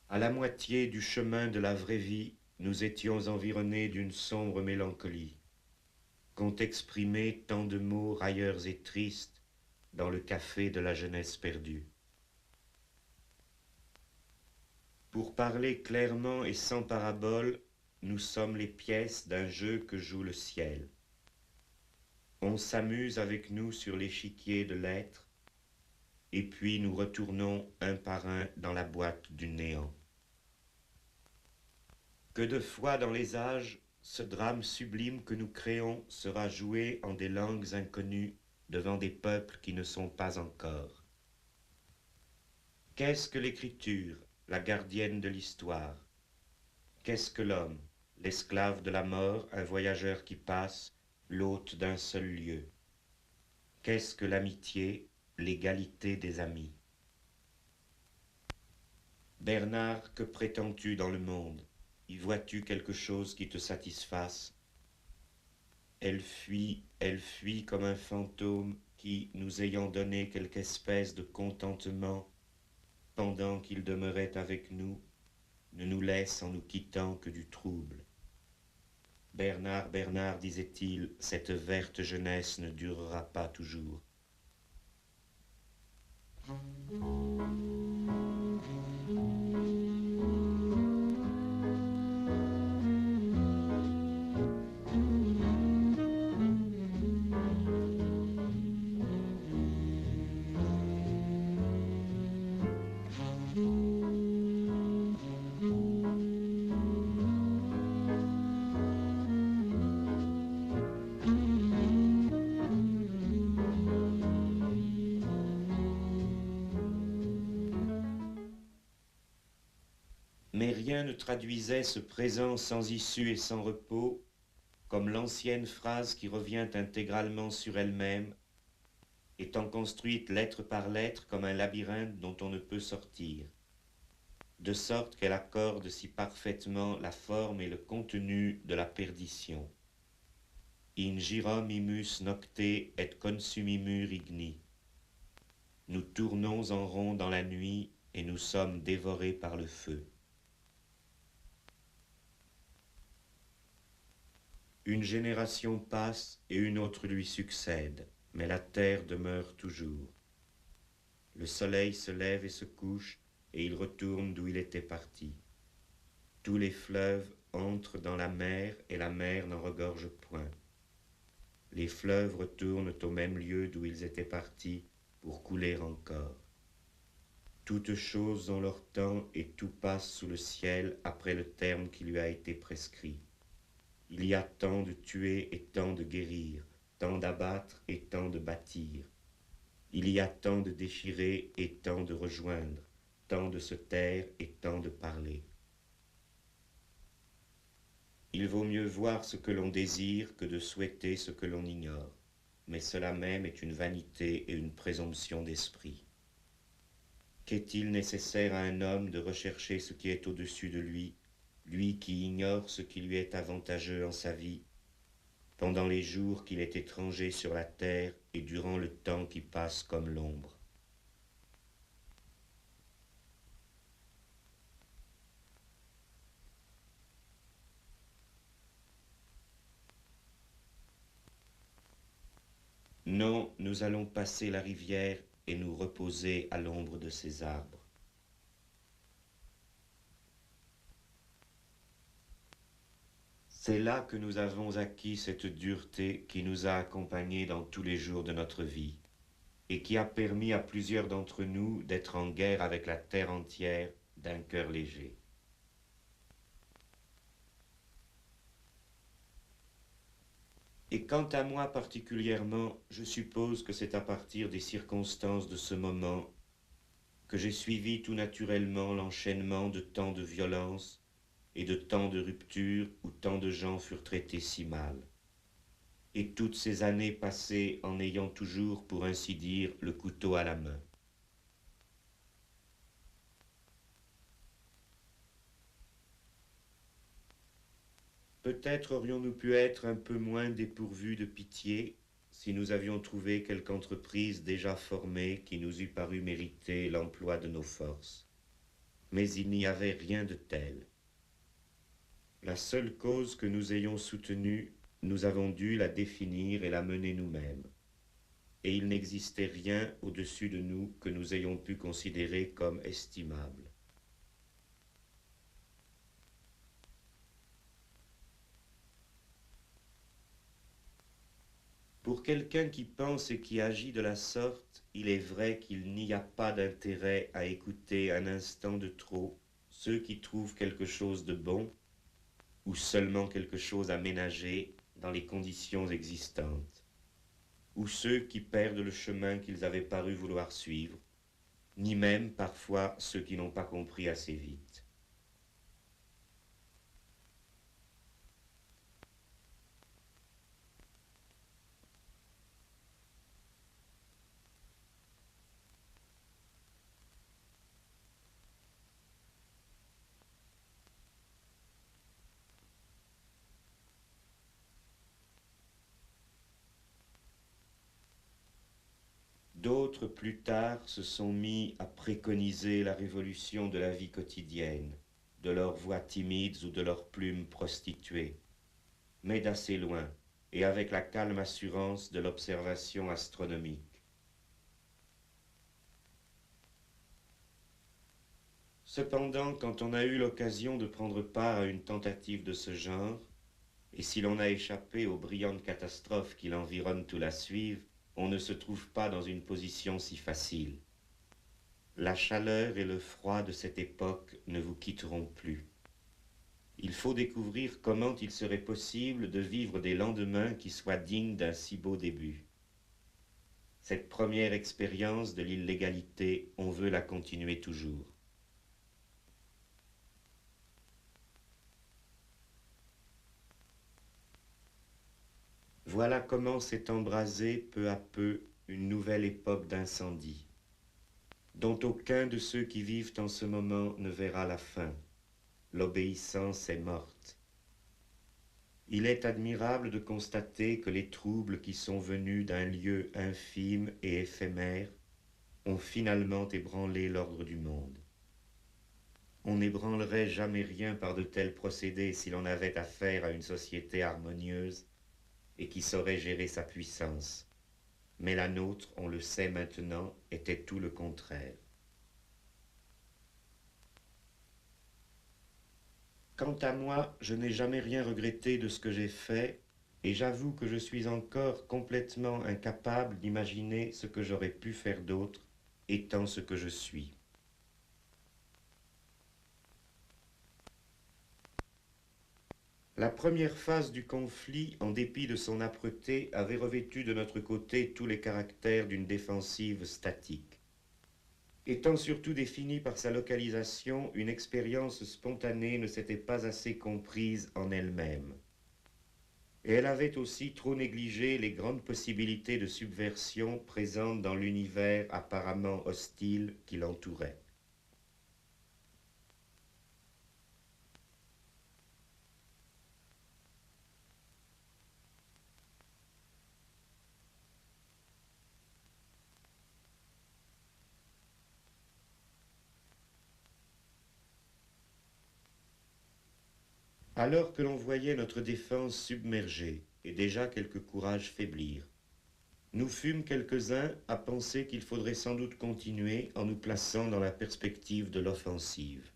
À la moitié du chemin de la vraie vie, nous étions environnés d'une sombre mélancolie, qu'ont exprimé tant de mots railleurs et tristes dans le café de la jeunesse perdue. Pour parler clairement et sans parabole, nous sommes les pièces d'un jeu que joue le ciel. On s'amuse avec nous sur l'échiquier de l'être, et puis nous retournons un par un dans la boîte du néant. Que de fois dans les âges, ce drame sublime que nous créons sera joué en des langues inconnues devant des peuples qui ne sont pas encore. Qu'est-ce que l'écriture, la gardienne de l'histoire? Qu'est-ce que l'homme, l'esclave de la mort, un voyageur qui passe, l'hôte d'un seul lieu? Qu'est-ce que l'amitié, l'égalité des amis? Bernard, que prétends-tu dans le monde? Y vois-tu quelque chose qui te satisfasse? Elle fuit comme un fantôme qui, nous ayant donné quelque espèce de contentement, pendant qu'il demeurait avec nous, ne nous laisse en nous quittant que du trouble. Bernard, Bernard, disait-il, cette verte jeunesse ne durera pas toujours. Mais rien ne traduisait ce présent sans issue et sans repos, comme l'ancienne phrase qui revient intégralement sur elle-même, étant construite lettre par lettre comme un labyrinthe dont on ne peut sortir, de sorte qu'elle accorde si parfaitement la forme et le contenu de la perdition. In girom imus nocte et consumimur igni. Nous tournons en rond dans la nuit et nous sommes dévorés par le feu. Une génération passe et une autre lui succède, mais la terre demeure toujours. Le soleil se lève et se couche, et il retourne d'où il était parti. Tous les fleuves entrent dans la mer, et la mer n'en regorge point. Les fleuves retournent au même lieu d'où ils étaient partis, pour couler encore. Toutes choses ont leur temps, et tout passe sous le ciel après le terme qui lui a été prescrit. Il y a tant de tuer et tant de guérir, tant d'abattre et tant de bâtir. Il y a tant de déchirer et tant de rejoindre, tant de se taire et tant de parler. Il vaut mieux voir ce que l'on désire que de souhaiter ce que l'on ignore, mais cela même est une vanité et une présomption d'esprit. Qu'est-il nécessaire à un homme de rechercher ce qui est au-dessus de lui, lui qui ignore ce qui lui est avantageux en sa vie, pendant les jours qu'il est étranger sur la terre et durant le temps qui passe comme l'ombre. Non, nous allons passer la rivière et nous reposer à l'ombre de ces arbres. C'est là que nous avons acquis cette dureté qui nous a accompagnés dans tous les jours de notre vie et qui a permis à plusieurs d'entre nous d'être en guerre avec la terre entière d'un cœur léger. Et quant à moi particulièrement, je suppose que c'est à partir des circonstances de ce moment que j'ai suivi tout naturellement l'enchaînement de tant de violences et de tant de ruptures où tant de gens furent traités si mal. Et toutes ces années passées en ayant toujours, pour ainsi dire, le couteau à la main. Peut-être aurions-nous pu être un peu moins dépourvus de pitié si nous avions trouvé quelque entreprise déjà formée qui nous eût paru mériter l'emploi de nos forces. Mais il n'y avait rien de tel. La seule cause que nous ayons soutenue, nous avons dû la définir et la mener nous-mêmes. Et il n'existait rien au-dessus de nous que nous ayons pu considérer comme estimable. Pour quelqu'un qui pense et qui agit de la sorte, il est vrai qu'il n'y a pas d'intérêt à écouter un instant de trop ceux qui trouvent quelque chose de bon ou seulement quelque chose à ménager dans les conditions existantes, ou ceux qui perdent le chemin qu'ils avaient paru vouloir suivre, ni même parfois ceux qui n'ont pas compris assez vite. D'autres, plus tard, se sont mis à préconiser la révolution de la vie quotidienne, de leurs voix timides ou de leurs plumes prostituées, mais d'assez loin, et avec la calme assurance de l'observation astronomique. Cependant, quand on a eu l'occasion de prendre part à une tentative de ce genre, et si l'on a échappé aux brillantes catastrophes qui l'environnent ou la suivent, on ne se trouve pas dans une position si facile. La chaleur et le froid de cette époque ne vous quitteront plus. Il faut découvrir comment il serait possible de vivre des lendemains qui soient dignes d'un si beau début. Cette première expérience de l'illégalité, on veut la continuer toujours. Voilà comment s'est embrasée peu à peu une nouvelle époque d'incendie, dont aucun de ceux qui vivent en ce moment ne verra la fin. L'obéissance est morte. Il est admirable de constater que les troubles qui sont venus d'un lieu infime et éphémère ont finalement ébranlé l'ordre du monde. On n'ébranlerait jamais rien par de tels procédés si l'on avait affaire à une société harmonieuse et qui saurait gérer sa puissance. Mais la nôtre, on le sait maintenant, était tout le contraire. Quant à moi, je n'ai jamais rien regretté de ce que j'ai fait, et j'avoue que je suis encore complètement incapable d'imaginer ce que j'aurais pu faire d'autre, étant ce que je suis. La première phase du conflit, en dépit de son âpreté, avait revêtu de notre côté tous les caractères d'une défensive statique. Étant surtout définie par sa localisation, une expérience spontanée ne s'était pas assez comprise en elle-même. Et elle avait aussi trop négligé les grandes possibilités de subversion présentes dans l'univers apparemment hostile qui l'entourait. Alors que l'on voyait notre défense submergée et déjà quelques courages faiblir, nous fûmes quelques-uns à penser qu'il faudrait sans doute continuer en nous plaçant dans la perspective de l'offensive.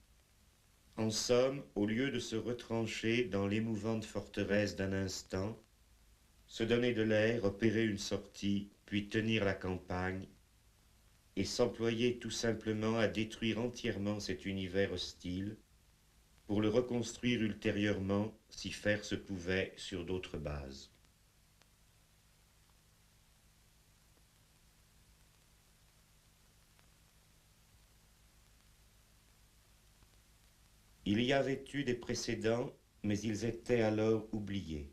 En somme, au lieu de se retrancher dans l'émouvante forteresse d'un instant, se donner de l'air, opérer une sortie, puis tenir la campagne, et s'employer tout simplement à détruire entièrement cet univers hostile, pour le reconstruire ultérieurement, si faire se pouvait, sur d'autres bases. Il y avait eu des précédents, mais ils étaient alors oubliés.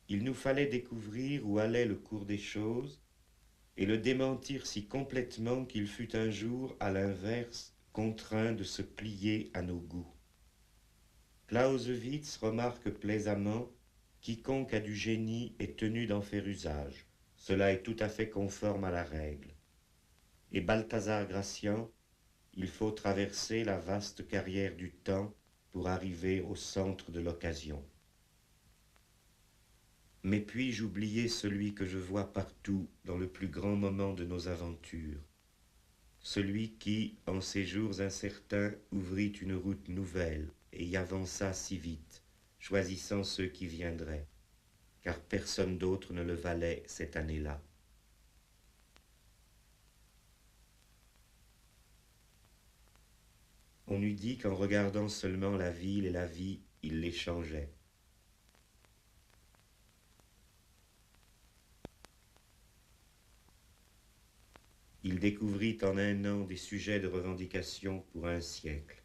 Il nous fallait découvrir où allait le cours des choses et le démentir si complètement qu'il fut un jour, à l'inverse, contraint de se plier à nos goûts. Clausewitz remarque plaisamment « Quiconque a du génie est tenu d'en faire usage. Cela est tout à fait conforme à la règle. » Et Balthazar Gracian « Il faut traverser la vaste carrière du temps pour arriver au centre de l'occasion. » Mais puis-je oublier celui que je vois partout dans le plus grand moment de nos aventures, celui qui, en ces jours incertains, ouvrit une route nouvelle et y avança si vite, choisissant ceux qui viendraient. car personne d'autre ne le valait cette année-là. On eût dit qu'en regardant seulement la ville et la vie, il les changeait. Il découvrit en un an des sujets de revendication pour un siècle.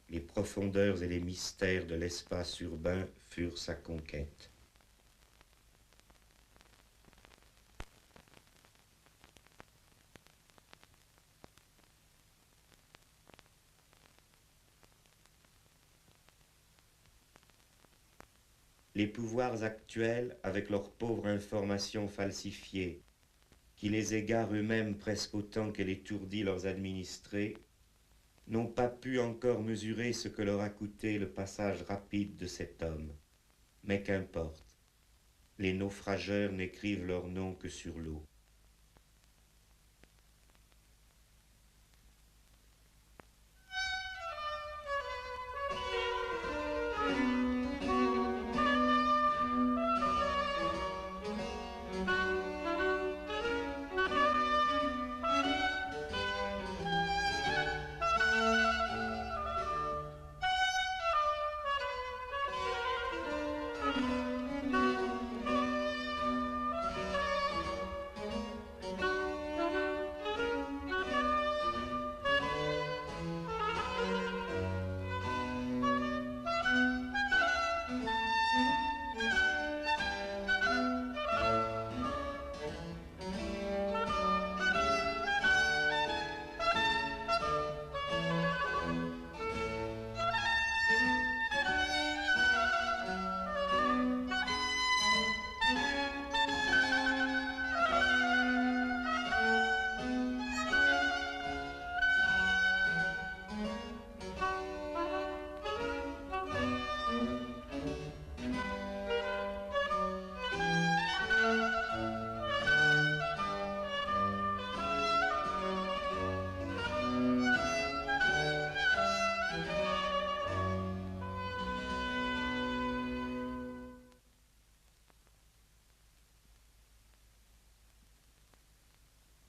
Les profondeurs et les mystères de l'espace urbain furent sa conquête. Les pouvoirs actuels, avec leur pauvre information falsifiée, qui les égare eux-mêmes presque autant qu'elle étourdit leurs administrés, n'ont pas pu encore mesurer ce que leur a coûté le passage rapide de cet homme. Mais qu'importe, les naufrageurs n'écrivent leur nom que sur l'eau.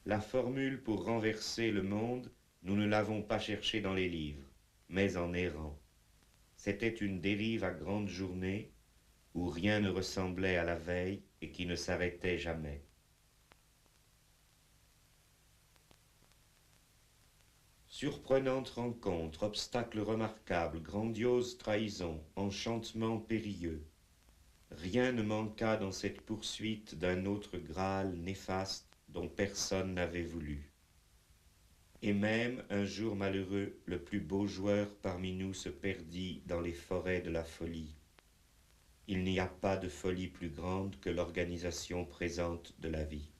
La formule pour renverser le monde, nous ne l'avons pas cherchée dans les livres, mais en errant. C'était une dérive à grande journée, où rien ne ressemblait à la veille et qui ne s'arrêtait jamais. Surprenante rencontre, obstacle remarquable, grandiose trahison, enchantement périlleux. Rien ne manqua dans cette poursuite d'un autre Graal néfaste dont personne n'avait voulu. Et même, un jour malheureux, le plus beau joueur parmi nous se perdit dans les forêts de la folie. Il n'y a pas de folie plus grande que l'organisation présente de la vie.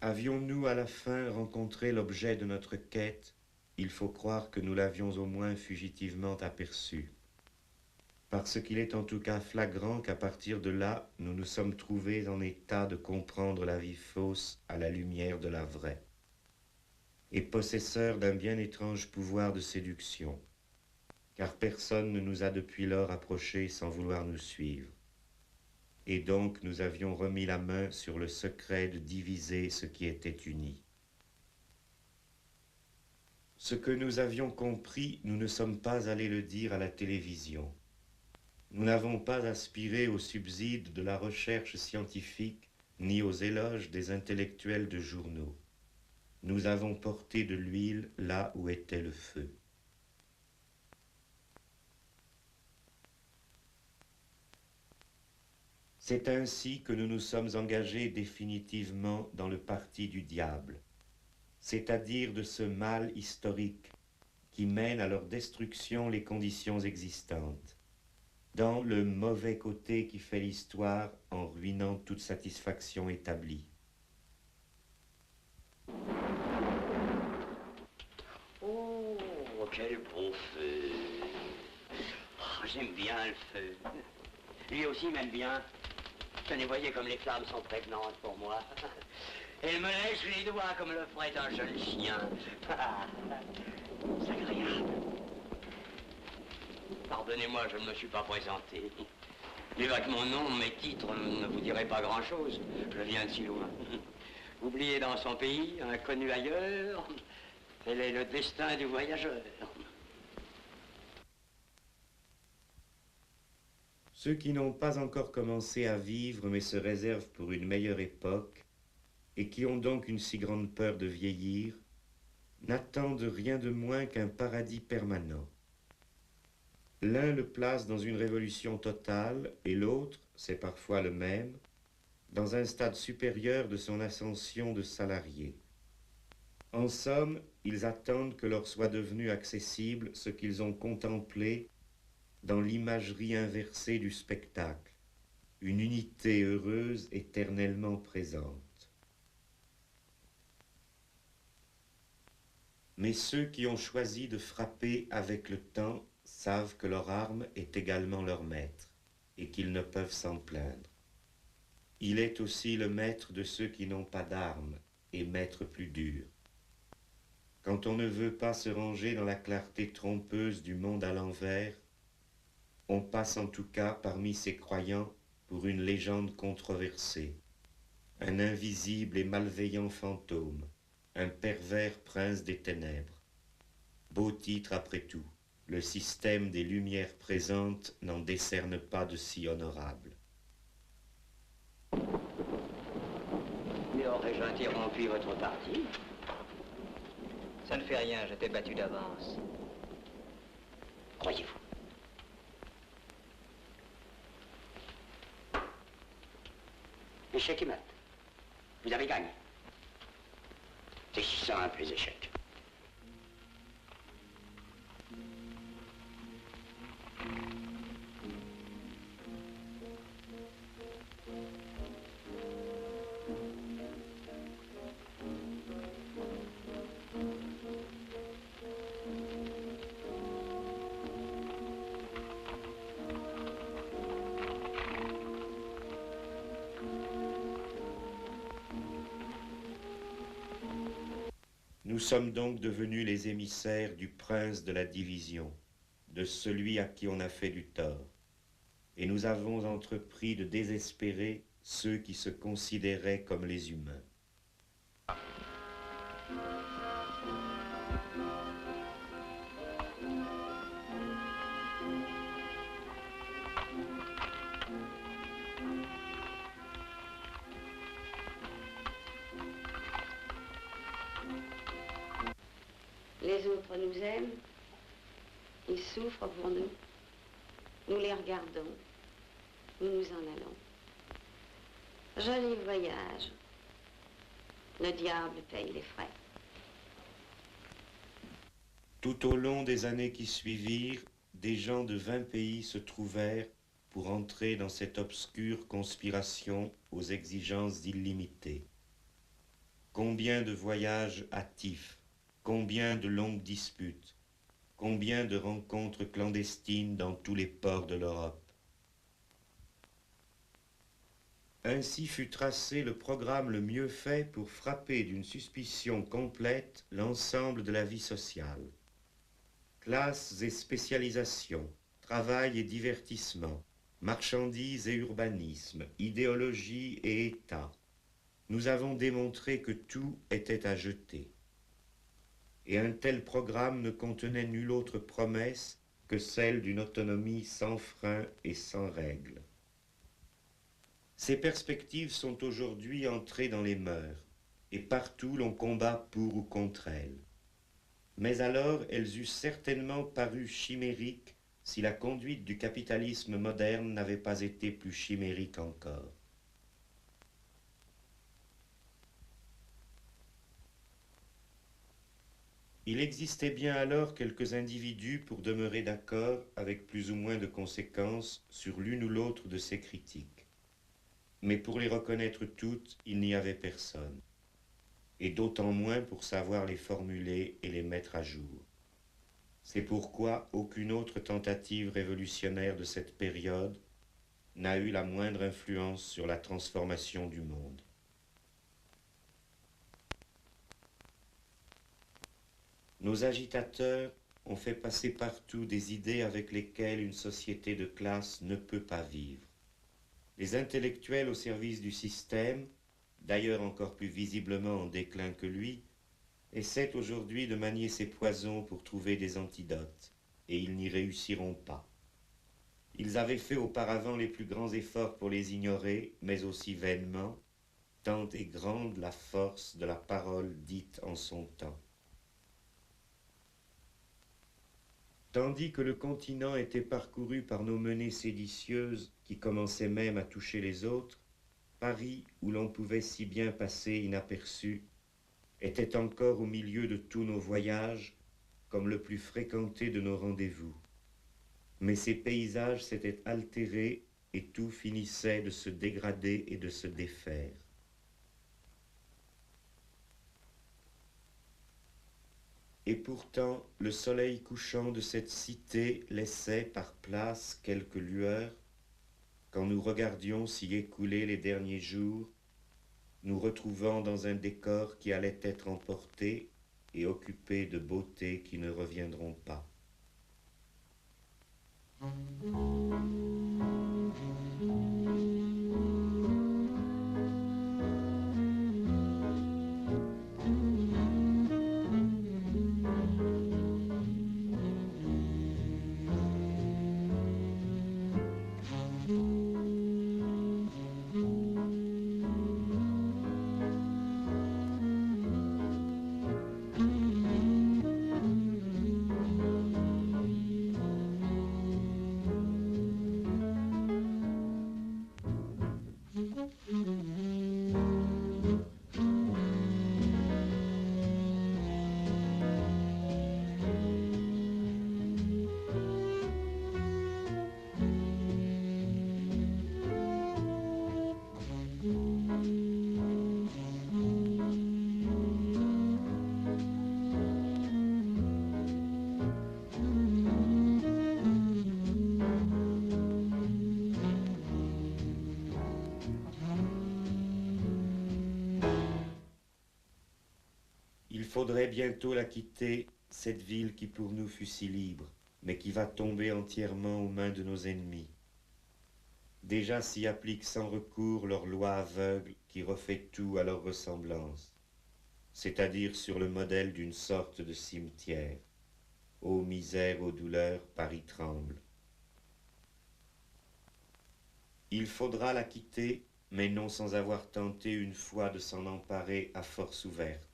Avions-nous à la fin rencontré l'objet de notre quête? Il faut croire que nous l'avions au moins fugitivement aperçu. Parce qu'il est en tout cas flagrant qu'à partir de là, nous nous sommes trouvés en état de comprendre la vie fausse à la lumière de la vraie, et possesseurs d'un bien étrange pouvoir de séduction, car personne ne nous a depuis lors approchés sans vouloir nous suivre. Et donc nous avions remis la main sur le secret de diviser ce qui était uni. Ce que nous avions compris, nous ne sommes pas allés le dire à la télévision. Nous n'avons pas aspiré au subside de la recherche scientifique, ni aux éloges des intellectuels de journaux. Nous avons porté de l'huile là où était le feu. C'est ainsi que nous nous sommes engagés définitivement dans le parti du diable, c'est-à-dire de ce mal historique qui mène à leur destruction les conditions existantes, dans le mauvais côté qui fait l'histoire en ruinant toute satisfaction établie.
Oh, quel beau feu! Oh, j'aime bien le feu. Lui aussi m'aime bien. Tenez, voyez comme les flammes sont prévenantes pour moi. Elle me lèche les doigts comme le ferait un jeune chien. C'est agréable. Pardonnez-moi, je ne me suis pas présenté. Du vrai que mon nom, mes titres ne vous diraient pas grand-chose. Je viens de si loin. Oublié dans son pays, inconnu ailleurs, tel est le destin du voyageur.
Ceux qui n'ont pas encore commencé à vivre mais se réservent pour une meilleure époque, et qui ont donc une si grande peur de vieillir, n'attendent rien de moins qu'un paradis permanent. L'un le place dans une révolution totale, et l'autre, c'est parfois le même, dans un stade supérieur de son ascension de salarié. En somme, ils attendent que leur soit devenu accessible ce qu'ils ont contemplé dans l'imagerie inversée du spectacle, une unité heureuse éternellement présente. Mais ceux qui ont choisi de frapper avec le temps savent que leur arme est également leur maître et qu'ils ne peuvent s'en plaindre. Il est aussi le maître de ceux qui n'ont pas d'armes et maître plus dur. Quand on ne veut pas se ranger dans la clarté trompeuse du monde à l'envers, on passe en tout cas parmi ces croyants pour une légende controversée, un invisible et malveillant fantôme, un pervers prince des ténèbres. Beau titre après tout, le système des lumières présentes n'en décerne pas de si honorable.
Mais aurais-je interrompu votre partie?
Ça ne fait rien, je t'ai battu d'avance.
Croyez-vous? Échec et mat. Vous avez gagné. C'est si simple, les échecs.
Nous sommes donc devenus les émissaires du prince de la division, de celui à qui on a fait du tort, et nous avons entrepris de désespérer ceux qui se considéraient comme les humains.
Les autres nous aiment, ils souffrent pour nous, nous les regardons, nous nous en allons. Joli voyage, le diable paye les frais.
Tout au long des années qui suivirent, des gens de 20 pays se trouvèrent pour entrer dans cette obscure conspiration aux exigences illimitées. Combien de voyages hâtifs, combien de longues disputes, combien de rencontres clandestines dans tous les ports de l'Europe. Ainsi fut tracé le programme le mieux fait pour frapper d'une suspicion complète l'ensemble de la vie sociale. Classes et spécialisations, travail et divertissement, marchandises et urbanisme, idéologie et État. Nous avons démontré que tout était à jeter. Et un tel programme ne contenait nulle autre promesse que celle d'une autonomie sans frein et sans règles. Ces perspectives sont aujourd'hui entrées dans les mœurs, et partout l'on combat pour ou contre elles. Mais alors elles eussent certainement paru chimériques si la conduite du capitalisme moderne n'avait pas été plus chimérique encore. Il existait bien alors quelques individus pour demeurer d'accord avec plus ou moins de conséquences sur l'une ou l'autre de ces critiques. Mais pour les reconnaître toutes, il n'y avait personne, et d'autant moins pour savoir les formuler et les mettre à jour. C'est pourquoi aucune autre tentative révolutionnaire de cette période n'a eu la moindre influence sur la transformation du monde. Nos agitateurs ont fait passer partout des idées avec lesquelles une société de classe ne peut pas vivre. Les intellectuels au service du système, d'ailleurs encore plus visiblement en déclin que lui, essaient aujourd'hui de manier ces poisons pour trouver des antidotes, et ils n'y réussiront pas. Ils avaient fait auparavant les plus grands efforts pour les ignorer, mais aussi vainement, tant est grande la force de la parole dite en son temps. Tandis que le continent était parcouru par nos menées séditieuses qui commençaient même à toucher les autres, Paris, où l'on pouvait si bien passer inaperçu, était encore au milieu de tous nos voyages, comme le plus fréquenté de nos rendez-vous. Mais ces paysages s'étaient altérés et tout finissait de se dégrader et de se défaire. Et pourtant, le soleil couchant de cette cité laissait par place quelques lueurs, quand nous regardions s'y écouler les derniers jours, nous retrouvant dans un décor qui allait être emporté et occupé de beautés qui ne reviendront pas. Il faudrait bientôt la quitter, cette ville qui pour nous fut si libre, mais qui va tomber entièrement aux mains de nos ennemis. Déjà s'y appliquent sans recours leur loi aveugle qui refait tout à leur ressemblance, c'est-à-dire sur le modèle d'une sorte de cimetière. Ô misère, ô douleur, Paris tremble. Il faudra la quitter, mais non sans avoir tenté une fois de s'en emparer à force ouverte.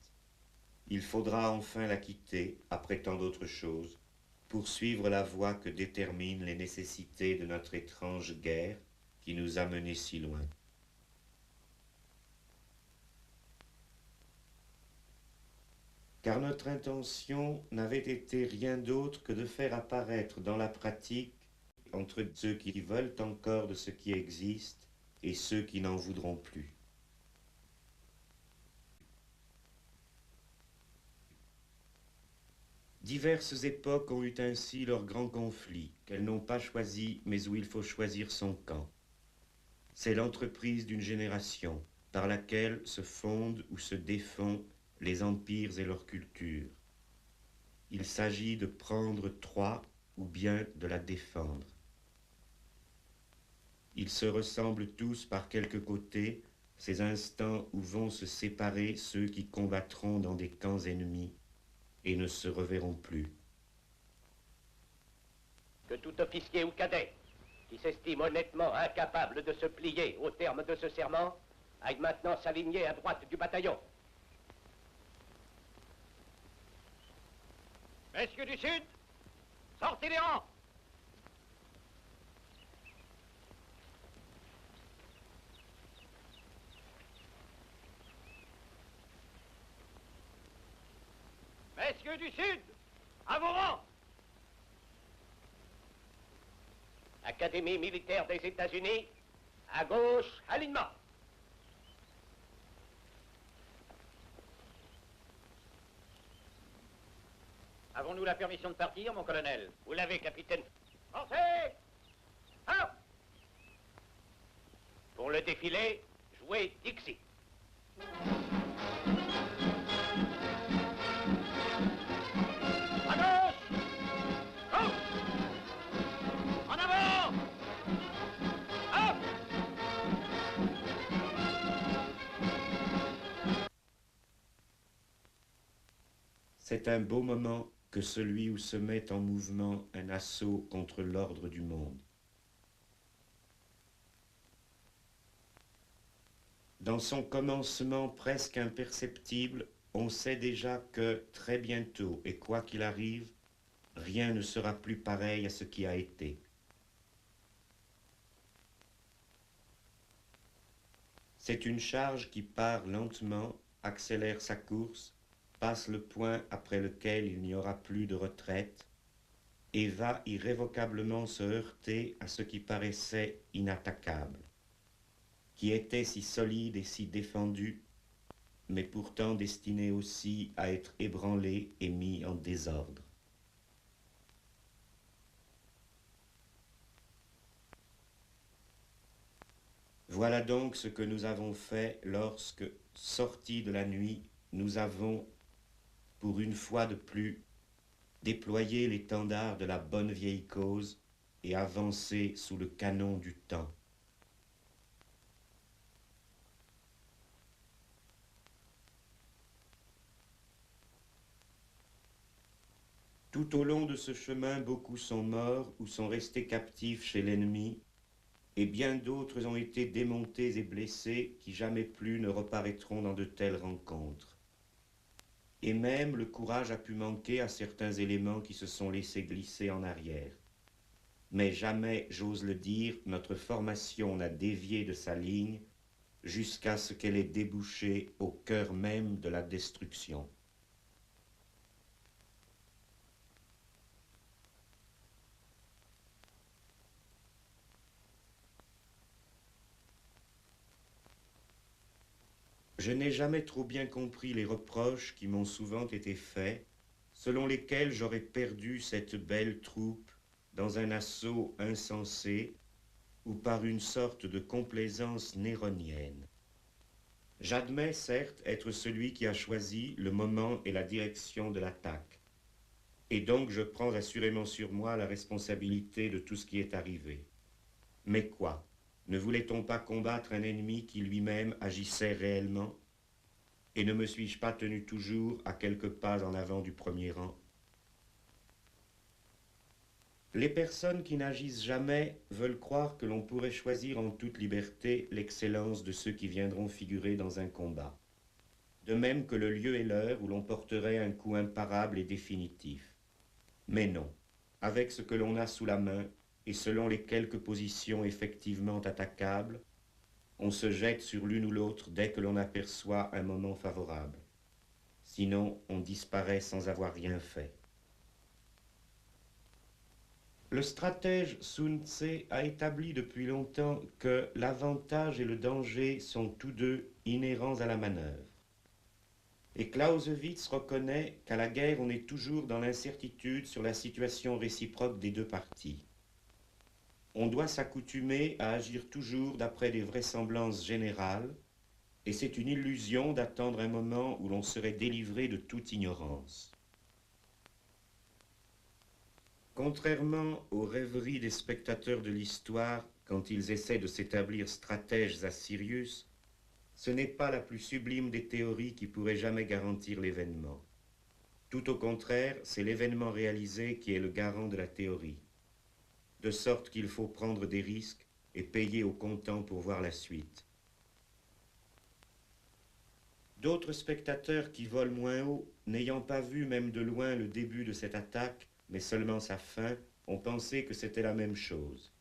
Il faudra enfin la quitter, après tant d'autres choses, pour suivre la voie que déterminent les nécessités de notre étrange guerre qui nous a menés si loin. Car notre intention n'avait été rien d'autre que de faire apparaître dans la pratique, entre ceux qui veulent encore de ce qui existe et ceux qui n'en voudront plus. Diverses époques ont eu ainsi leurs grands conflits, qu'elles n'ont pas choisis, mais où il faut choisir son camp. C'est l'entreprise d'une génération, par laquelle se fondent ou se défont les empires et leurs cultures. Il s'agit de prendre Troie ou bien de la défendre. Ils se ressemblent tous par quelques côtés, ces instants où vont se séparer ceux qui combattront dans des camps ennemis et ne se reverront plus.
Que tout officier ou cadet qui s'estime honnêtement incapable de se plier au terme de ce serment aille maintenant s'aligner à droite du bataillon. Messieurs du Sud, sortez les rangs! Messieurs du Sud, à vos rangs! Académie militaire des États-Unis, à gauche, alignement. Avons-nous la permission de partir, mon colonel? Vous l'avez, capitaine. Lancez! Hop! Pour le défilé, jouez Dixie.
C'est un beau moment que celui où se met en mouvement un assaut contre l'ordre du monde. Dans son commencement presque imperceptible, on sait déjà que très bientôt, et quoi qu'il arrive, rien ne sera plus pareil à ce qui a été. C'est une charge qui part lentement, accélère sa course, passe le point après lequel il n'y aura plus de retraite, et va irrévocablement se heurter à ce qui paraissait inattaquable, qui était si solide et si défendu, mais pourtant destiné aussi à être ébranlé et mis en désordre. Voilà donc ce que nous avons fait lorsque, sortis de la nuit, nous avons, pour une fois de plus, déployé l'étendard de la bonne vieille cause et avancé sous le canon du temps. Tout au long de ce chemin, beaucoup sont morts ou sont restés captifs chez l'ennemi, et bien d'autres ont été démontés et blessés qui jamais plus ne reparaîtront dans de telles rencontres. Et même le courage a pu manquer à certains éléments qui se sont laissés glisser en arrière. Mais jamais, j'ose le dire, notre formation n'a dévié de sa ligne jusqu'à ce qu'elle ait débouché au cœur même de la destruction. Je n'ai jamais trop bien compris les reproches qui m'ont souvent été faits, selon lesquels j'aurais perdu cette belle troupe dans un assaut insensé ou par une sorte de complaisance néronienne. J'admets certes être celui qui a choisi le moment et la direction de l'attaque, et donc je prends assurément sur moi la responsabilité de tout ce qui est arrivé. Mais quoi ? Ne voulait-on pas combattre un ennemi qui lui-même agissait réellement? Et ne me suis-je pas tenu toujours à quelques pas en avant du premier rang? Les personnes qui n'agissent jamais veulent croire que l'on pourrait choisir en toute liberté l'excellence de ceux qui viendront figurer dans un combat. De même que le lieu et l'heure où l'on porterait un coup imparable et définitif. Mais non, avec ce que l'on a sous la main, et selon les quelques positions effectivement attaquables, on se jette sur l'une ou l'autre dès que l'on aperçoit un moment favorable. Sinon, on disparaît sans avoir rien fait. Le stratège Sun Tse a établi depuis longtemps que l'avantage et le danger sont tous deux inhérents à la manœuvre. Et Clausewitz reconnaît qu'à la guerre, on est toujours dans l'incertitude sur la situation réciproque des deux parties. On doit s'accoutumer à agir toujours d'après des vraisemblances générales, et c'est une illusion d'attendre un moment où l'on serait délivré de toute ignorance. Contrairement aux rêveries des spectateurs de l'histoire quand ils essaient de s'établir stratèges à Sirius, ce n'est pas la plus sublime des théories qui pourrait jamais garantir l'événement. Tout au contraire, c'est l'événement réalisé qui est le garant de la théorie. De sorte qu'il faut prendre des risques et payer au comptant pour voir la suite. D'autres spectateurs qui volent moins haut, n'ayant pas vu même de loin le début de cette attaque, mais seulement sa fin, ont pensé que c'était la même chose.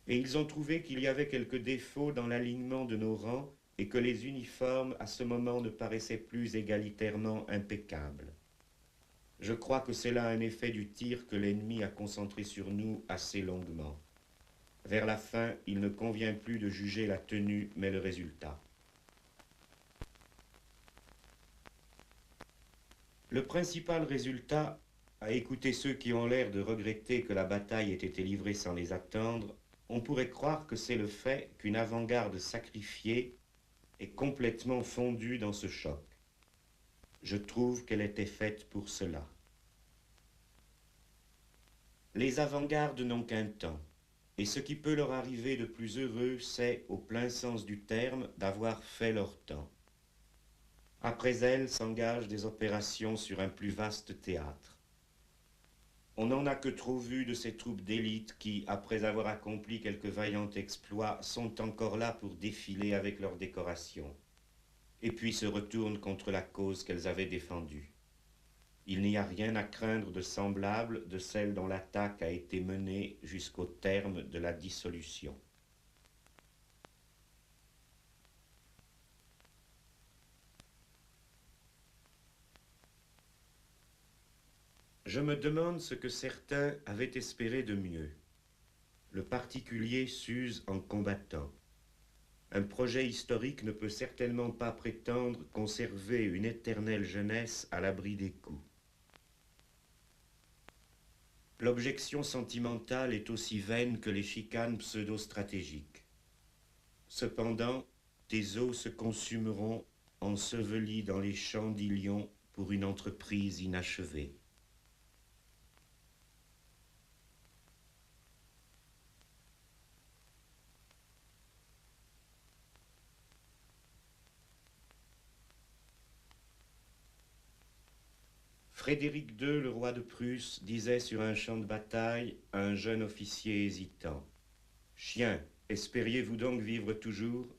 Et ils ont trouvé qu'il y avait quelques défauts dans l'alignement de nos rangs et que les uniformes à ce moment ne paraissaient plus égalitairement impeccables. Je crois que c'est là un effet du tir que l'ennemi a concentré sur nous assez longuement. Vers la fin, il ne convient plus de juger la tenue, mais le résultat. Le principal résultat, à écouter ceux qui ont l'air de regretter que la bataille ait été livrée sans les attendre, on pourrait croire que c'est le fait qu'une avant-garde sacrifiée est complètement fondue dans ce choc. Je trouve qu'elle était faite pour cela. Les avant-gardes n'ont qu'un temps, et ce qui peut leur arriver de plus heureux, c'est, au plein sens du terme, d'avoir fait leur temps. Après elles s'engagent des opérations sur un plus vaste théâtre. On n'en a que trop vu de ces troupes d'élite qui, après avoir accompli quelques vaillants exploits, sont encore là pour défiler avec leurs décorations, et puis se retournent contre la cause qu'elles avaient défendue. Il n'y a rien à craindre de semblable de celle dont l'attaque a été menée jusqu'au terme de la dissolution. Je me demande ce que certains avaient espéré de mieux. Le particulier s'use en combattant. Un projet historique ne peut certainement pas prétendre conserver une éternelle jeunesse à l'abri des coups. L'objection sentimentale est aussi vaine que les chicanes pseudo-stratégiques. Cependant, tes os se consumeront ensevelis dans les champs d'Ilion pour une entreprise inachevée. Frédéric II, le roi de Prusse, disait sur un champ de bataille à un jeune officier hésitant: « Chien, espériez-vous donc vivre toujours ?»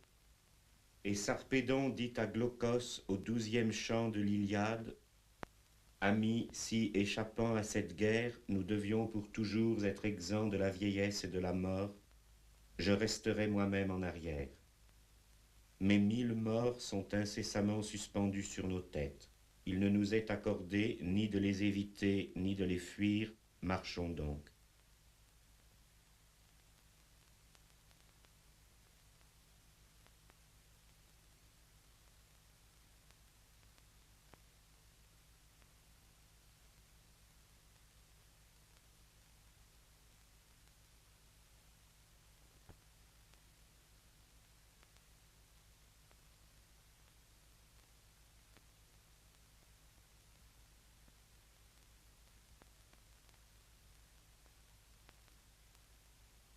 Et Sarpédon dit à Glaucos au 12e chant de l'Iliade: « Amis, si, échappant à cette guerre, nous devions pour toujours être exempts de la vieillesse et de la mort, je resterai moi-même en arrière. Mais 1000 morts sont incessamment suspendus sur nos têtes. Il ne nous est accordé ni de les éviter, ni de les fuir. Marchons donc. »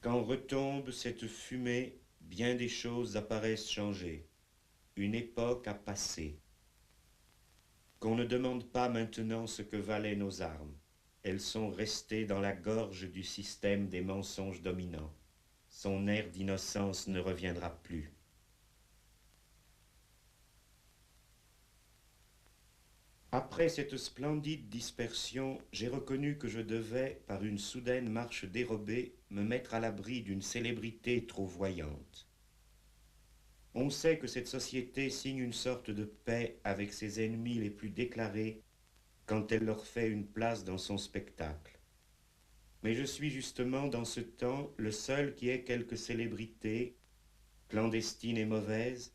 Quand retombe cette fumée, bien des choses apparaissent changées. Une époque a passé. Qu'on ne demande pas maintenant ce que valaient nos armes. Elles sont restées dans la gorge du système des mensonges dominants. Son air d'innocence ne reviendra plus. Après cette splendide dispersion, j'ai reconnu que je devais, par une soudaine marche dérobée, me mettre à l'abri d'une célébrité trop voyante. On sait que cette société signe une sorte de paix avec ses ennemis les plus déclarés quand elle leur fait une place dans son spectacle. Mais je suis justement dans ce temps le seul qui ait quelque célébrité, clandestine et mauvaise,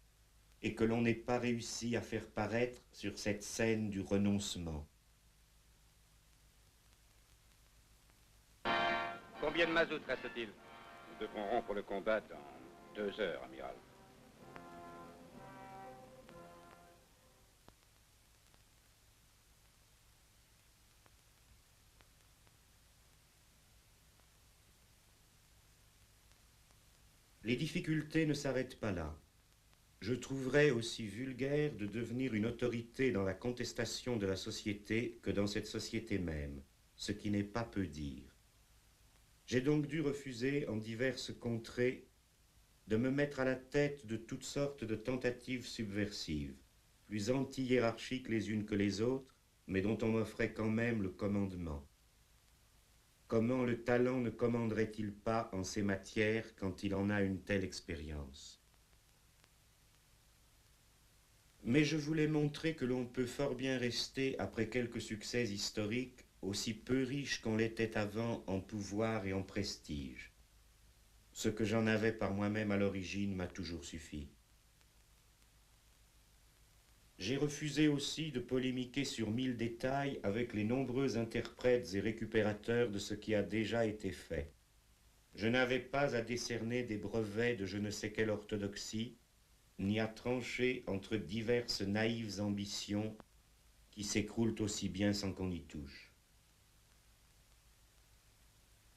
et que l'on n'ait pas réussi à faire paraître sur cette scène du renoncement.
Combien de mazout reste-t-il? Nous devrons rompre le combat dans 2 heures, amiral.
Les difficultés ne s'arrêtent pas là. Je trouverais aussi vulgaire de devenir une autorité dans la contestation de la société que dans cette société même, ce qui n'est pas peu dire. J'ai donc dû refuser en diverses contrées de me mettre à la tête de toutes sortes de tentatives subversives, plus anti-hiérarchiques les unes que les autres, mais dont on m'offrait quand même le commandement. Comment le talent ne commanderait-il pas en ces matières quand il en a une telle expérience? Mais je voulais montrer que l'on peut fort bien rester, après quelques succès historiques, aussi peu riche qu'on l'était avant en pouvoir et en prestige. Ce que j'en avais par moi-même à l'origine m'a toujours suffi. J'ai refusé aussi de polémiquer sur 1000 détails avec les nombreux interprètes et récupérateurs de ce qui a déjà été fait. Je n'avais pas à décerner des brevets de je ne sais quelle orthodoxie, ni à trancher entre diverses naïves ambitions qui s'écroulent aussi bien sans qu'on y touche.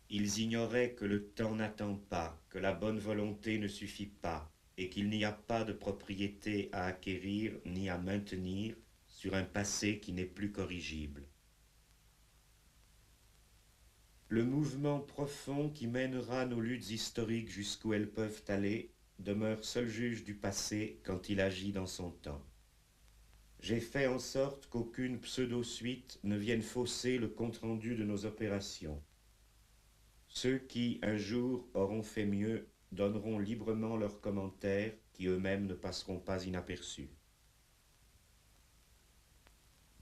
Ils ignoraient que le temps n'attend pas, que la bonne volonté ne suffit pas, et qu'il n'y a pas de propriété à acquérir ni à maintenir sur un passé qui n'est plus corrigible. Le mouvement profond qui mènera nos luttes historiques jusqu'où elles peuvent aller demeure seul juge du passé quand il agit dans son temps. J'ai fait en sorte qu'aucune pseudo-suite ne vienne fausser le compte-rendu de nos opérations. Ceux qui, un jour, auront fait mieux, donneront librement leurs commentaires qui eux-mêmes ne passeront pas inaperçus.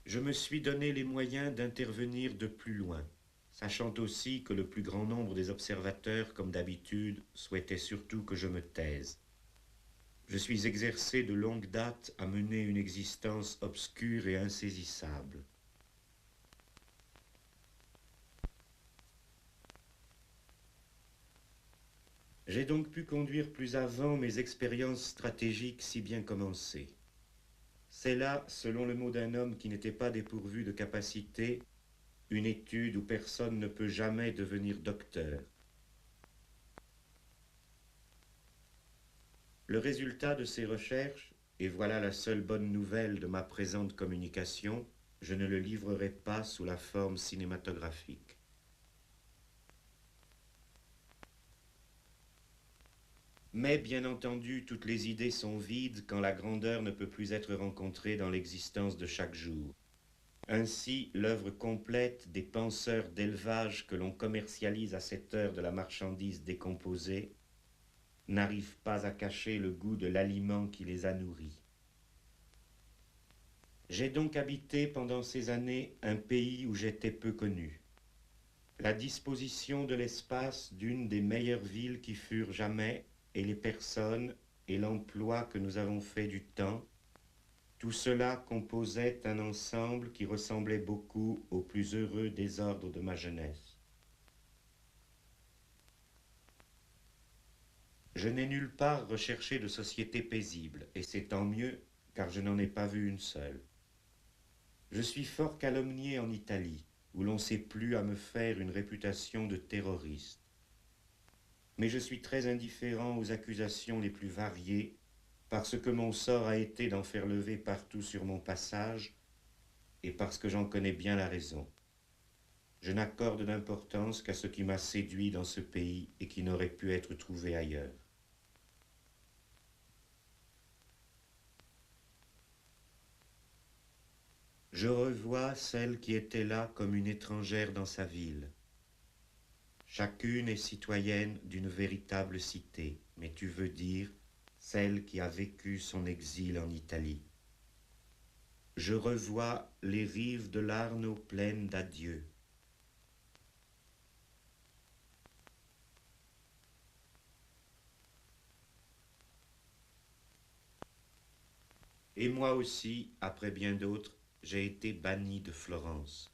Je me suis donné les moyens d'intervenir de plus loin, sachant aussi que le plus grand nombre des observateurs, comme d'habitude, souhaitaient surtout que je me taise. Je suis exercé de longue date à mener une existence obscure et insaisissable. J'ai donc pu conduire plus avant mes expériences stratégiques si bien commencées. C'est là, selon le mot d'un homme qui n'était pas dépourvu de capacité, une étude où personne ne peut jamais devenir docteur. Le résultat de ces recherches, et voilà la seule bonne nouvelle de ma présente communication, je ne le livrerai pas sous la forme cinématographique. Mais bien entendu, toutes les idées sont vides quand la grandeur ne peut plus être rencontrée dans l'existence de chaque jour. Ainsi, l'œuvre complète des penseurs d'élevage que l'on commercialise à cette heure de la marchandise décomposée n'arrive pas à cacher le goût de l'aliment qui les a nourris. J'ai donc habité pendant ces années un pays où j'étais peu connu. La disposition de l'espace d'une des meilleures villes qui furent jamais, et les personnes et l'emploi que nous avons fait du temps, tout cela composait un ensemble qui ressemblait beaucoup au plus heureux désordre de ma jeunesse. Je n'ai nulle part recherché de société paisible, et c'est tant mieux, car je n'en ai pas vu une seule. Je suis fort calomnié en Italie, où l'on s'est plu à me faire une réputation de terroriste. Mais je suis très indifférent aux accusations les plus variées, parce que mon sort a été d'en faire lever partout sur mon passage, et parce que j'en connais bien la raison. Je n'accorde d'importance qu'à ce qui m'a séduit dans ce pays et qui n'aurait pu être trouvé ailleurs. Je revois celle qui était là comme une étrangère dans sa ville. Chacune est citoyenne d'une véritable cité, mais tu veux dire celle qui a vécu son exil en Italie. Je revois les rives de l'Arno pleines d'adieux. Et moi aussi, après bien d'autres, j'ai été banni de Florence.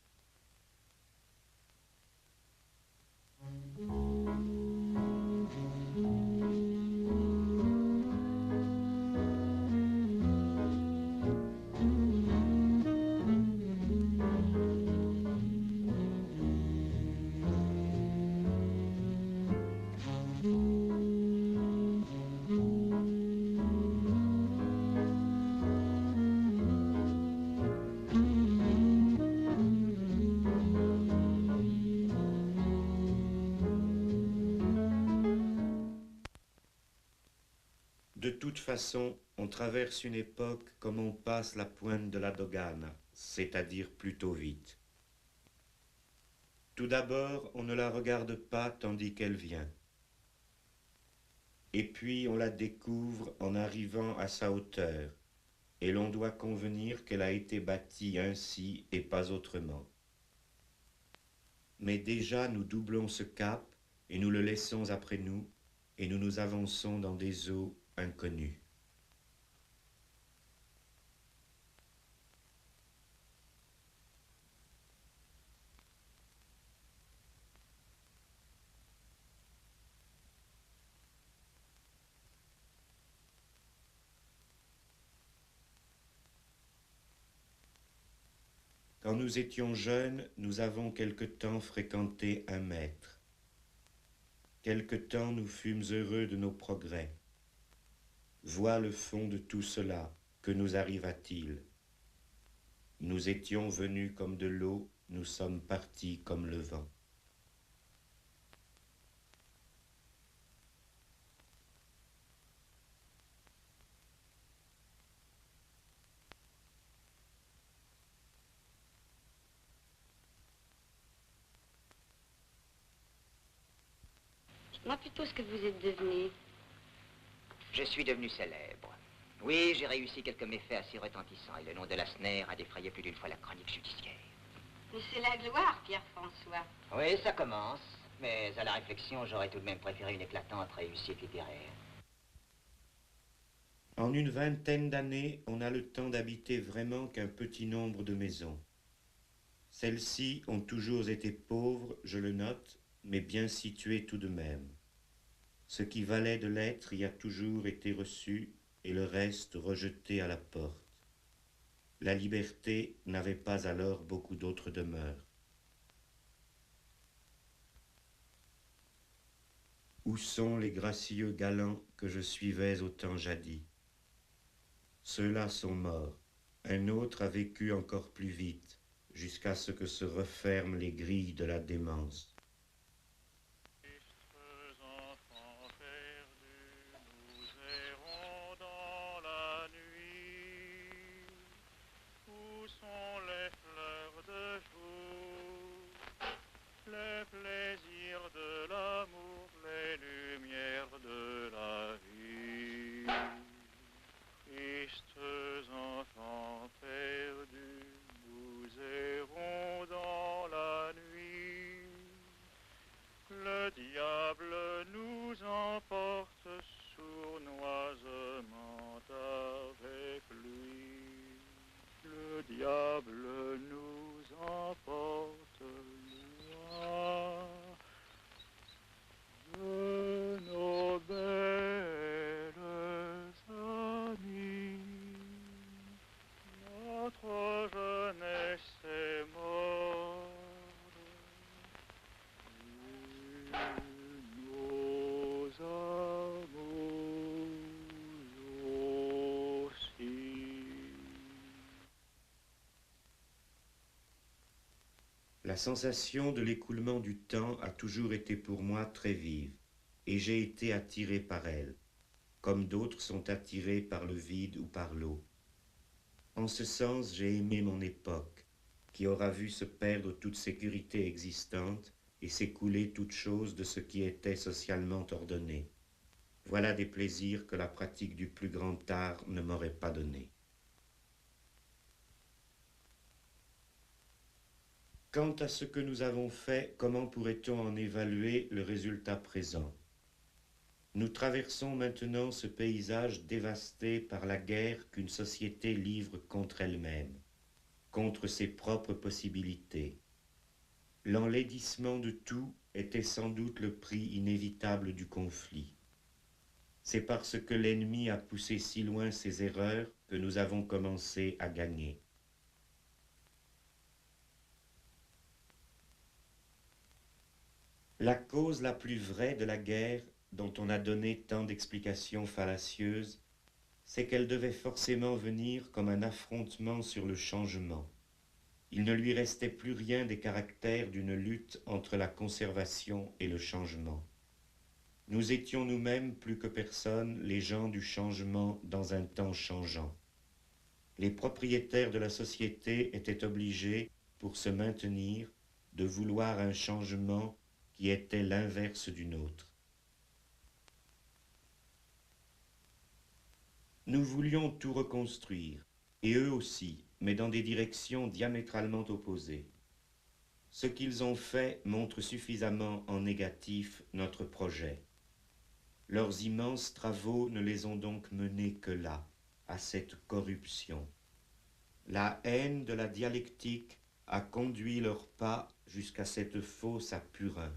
De toute façon, on traverse une époque comme on passe la pointe de la dogana, c'est-à-dire plutôt vite. Tout d'abord, on ne la regarde pas tandis qu'elle vient. Et puis on la découvre en arrivant à sa hauteur, et l'on doit convenir qu'elle a été bâtie ainsi et pas autrement. Mais déjà nous doublons ce cap, et nous le laissons après nous, et nous nous avançons dans des eaux inconnues. Quand nous étions jeunes, nous avons quelque temps fréquenté un maître. Quelque temps nous fûmes heureux de nos progrès. Vois le fond de tout cela, que nous arriva-t-il? Nous étions venus comme de l'eau, nous sommes partis comme le vent.
Dites-moi plutôt ce que vous êtes devenu.
Je suis devenu célèbre. Oui, j'ai réussi quelques méfaits assez retentissants et le nom de Lassner a défrayé plus d'une fois la chronique judiciaire.
Mais c'est la gloire, Pierre-François.
Oui, ça commence. Mais à la réflexion, j'aurais tout de même préféré une éclatante réussite littéraire.
En une vingtaine d'années, on a le temps d'habiter vraiment qu'un petit nombre de maisons. Celles-ci ont toujours été pauvres, je le note, mais bien situées tout de même. Ce qui valait de l'être y a toujours été reçu et le reste rejeté à la porte. La liberté n'avait pas alors beaucoup d'autres demeures. Où sont les gracieux galants que je suivais au temps jadis? Ceux-là sont morts. Un autre a vécu encore plus vite, jusqu'à ce que se referment les grilles de la démence.
Les plaisirs de l'amour, les lumières de la vie. Tristes enfants perdus, nous errons dans la nuit. Le diable nous emporte sournoisement avec lui. Le diable nous emporte loin de nos belles amies. Notre jeunesse est morte et nos amours aussi.
La sensation de l'écoulement du temps a toujours été pour moi très vive, et j'ai été attiré par elle, comme d'autres sont attirés par le vide ou par l'eau. En ce sens, j'ai aimé mon époque, qui aura vu se perdre toute sécurité existante et s'écouler toute chose de ce qui était socialement ordonné. Voilà des plaisirs que la pratique du plus grand art ne m'aurait pas donnés. Quant à ce que nous avons fait, comment pourrait-on en évaluer le résultat présent? Nous traversons maintenant ce paysage dévasté par la guerre qu'une société livre contre elle-même, contre ses propres possibilités. L'enlaidissement de tout était sans doute le prix inévitable du conflit. C'est parce que l'ennemi a poussé si loin ses erreurs que nous avons commencé à gagner. La cause la plus vraie de la guerre, dont on a donné tant d'explications fallacieuses, c'est qu'elle devait forcément venir comme un affrontement sur le changement. Il ne lui restait plus rien des caractères d'une lutte entre la conservation et le changement. Nous étions nous-mêmes plus que personne les gens du changement dans un temps changeant. Les propriétaires de la société étaient obligés, pour se maintenir, de vouloir un changement qui était l'inverse du nôtre. Nous voulions tout reconstruire, et eux aussi, mais dans des directions diamétralement opposées. Ce qu'ils ont fait montre suffisamment en négatif notre projet. Leurs immenses travaux ne les ont donc menés que là, à cette corruption. La haine de la dialectique a conduit leurs pas jusqu'à cette fosse à purin.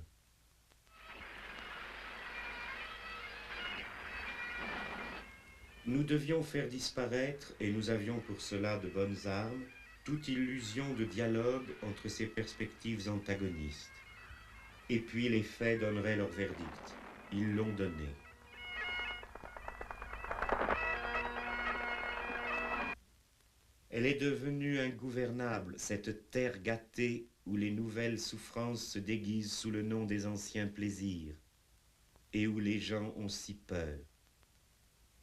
Nous devions faire disparaître, et nous avions pour cela de bonnes armes, toute illusion de dialogue entre ces perspectives antagonistes. Et puis les faits donneraient leur verdict. Ils l'ont donné. Elle est devenue ingouvernable, cette terre gâtée où les nouvelles souffrances se déguisent sous le nom des anciens plaisirs, et où les gens ont si peur.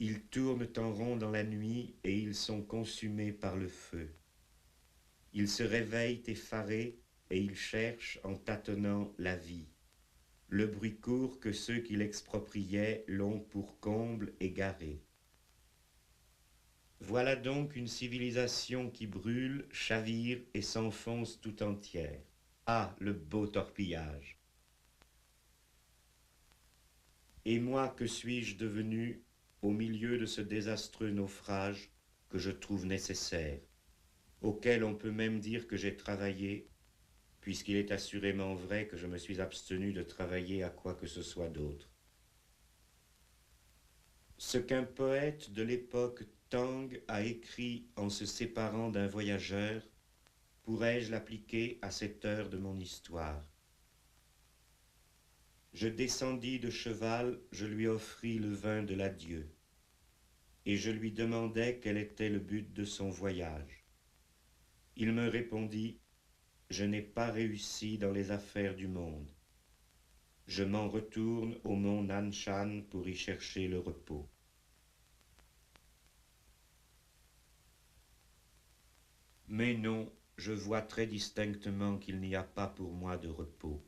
Ils tournent en rond dans la nuit et ils sont consumés par le feu. Ils se réveillent effarés et ils cherchent en tâtonnant la vie. Le bruit court que ceux qui l'expropriaient l'ont pour comble égaré. Voilà donc une civilisation qui brûle, chavire et s'enfonce tout entière. Ah, le beau torpillage! Et moi, que suis-je devenu au milieu de ce désastreux naufrage que je trouve nécessaire, auquel on peut même dire que j'ai travaillé, puisqu'il est assurément vrai que je me suis abstenu de travailler à quoi que ce soit d'autre. Ce qu'un poète de l'époque Tang a écrit en se séparant d'un voyageur, pourrais-je l'appliquer à cette heure de mon histoire. Je descendis de cheval, je lui offris le vin de l'adieu, et je lui demandai quel était le but de son voyage. Il me répondit, « Je n'ai pas réussi dans les affaires du monde. Je m'en retourne au mont Nanshan pour y chercher le repos. » Mais non, je vois très distinctement qu'il n'y a pas pour moi de repos.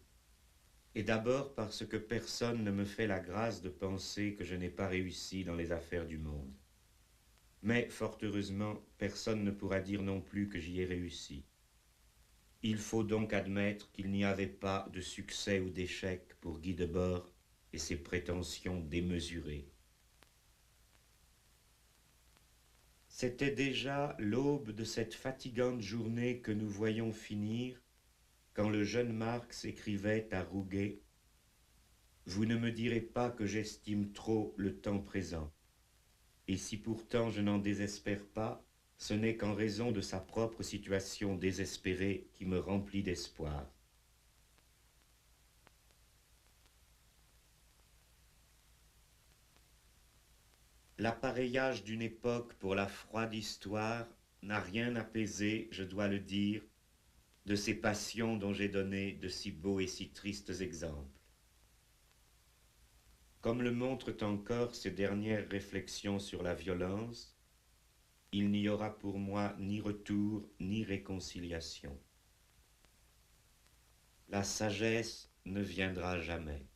Et d'abord parce que personne ne me fait la grâce de penser que je n'ai pas réussi dans les affaires du monde. Mais, fort heureusement, personne ne pourra dire non plus que j'y ai réussi. Il faut donc admettre qu'il n'y avait pas de succès ou d'échec pour Guy Debord et ses prétentions démesurées. C'était déjà l'aube de cette fatigante journée que nous voyons finir quand le jeune Marx écrivait à Rouget « Vous ne me direz pas que j'estime trop le temps présent. Et si pourtant je n'en désespère pas, ce n'est qu'en raison de sa propre situation désespérée qui me remplit d'espoir. » L'appareillage d'une époque pour la froide histoire n'a rien apaisé, je dois le dire, de ces passions dont j'ai donné de si beaux et si tristes exemples. Comme le montrent encore ces dernières réflexions sur la violence, il n'y aura pour moi ni retour ni réconciliation. La sagesse ne viendra jamais.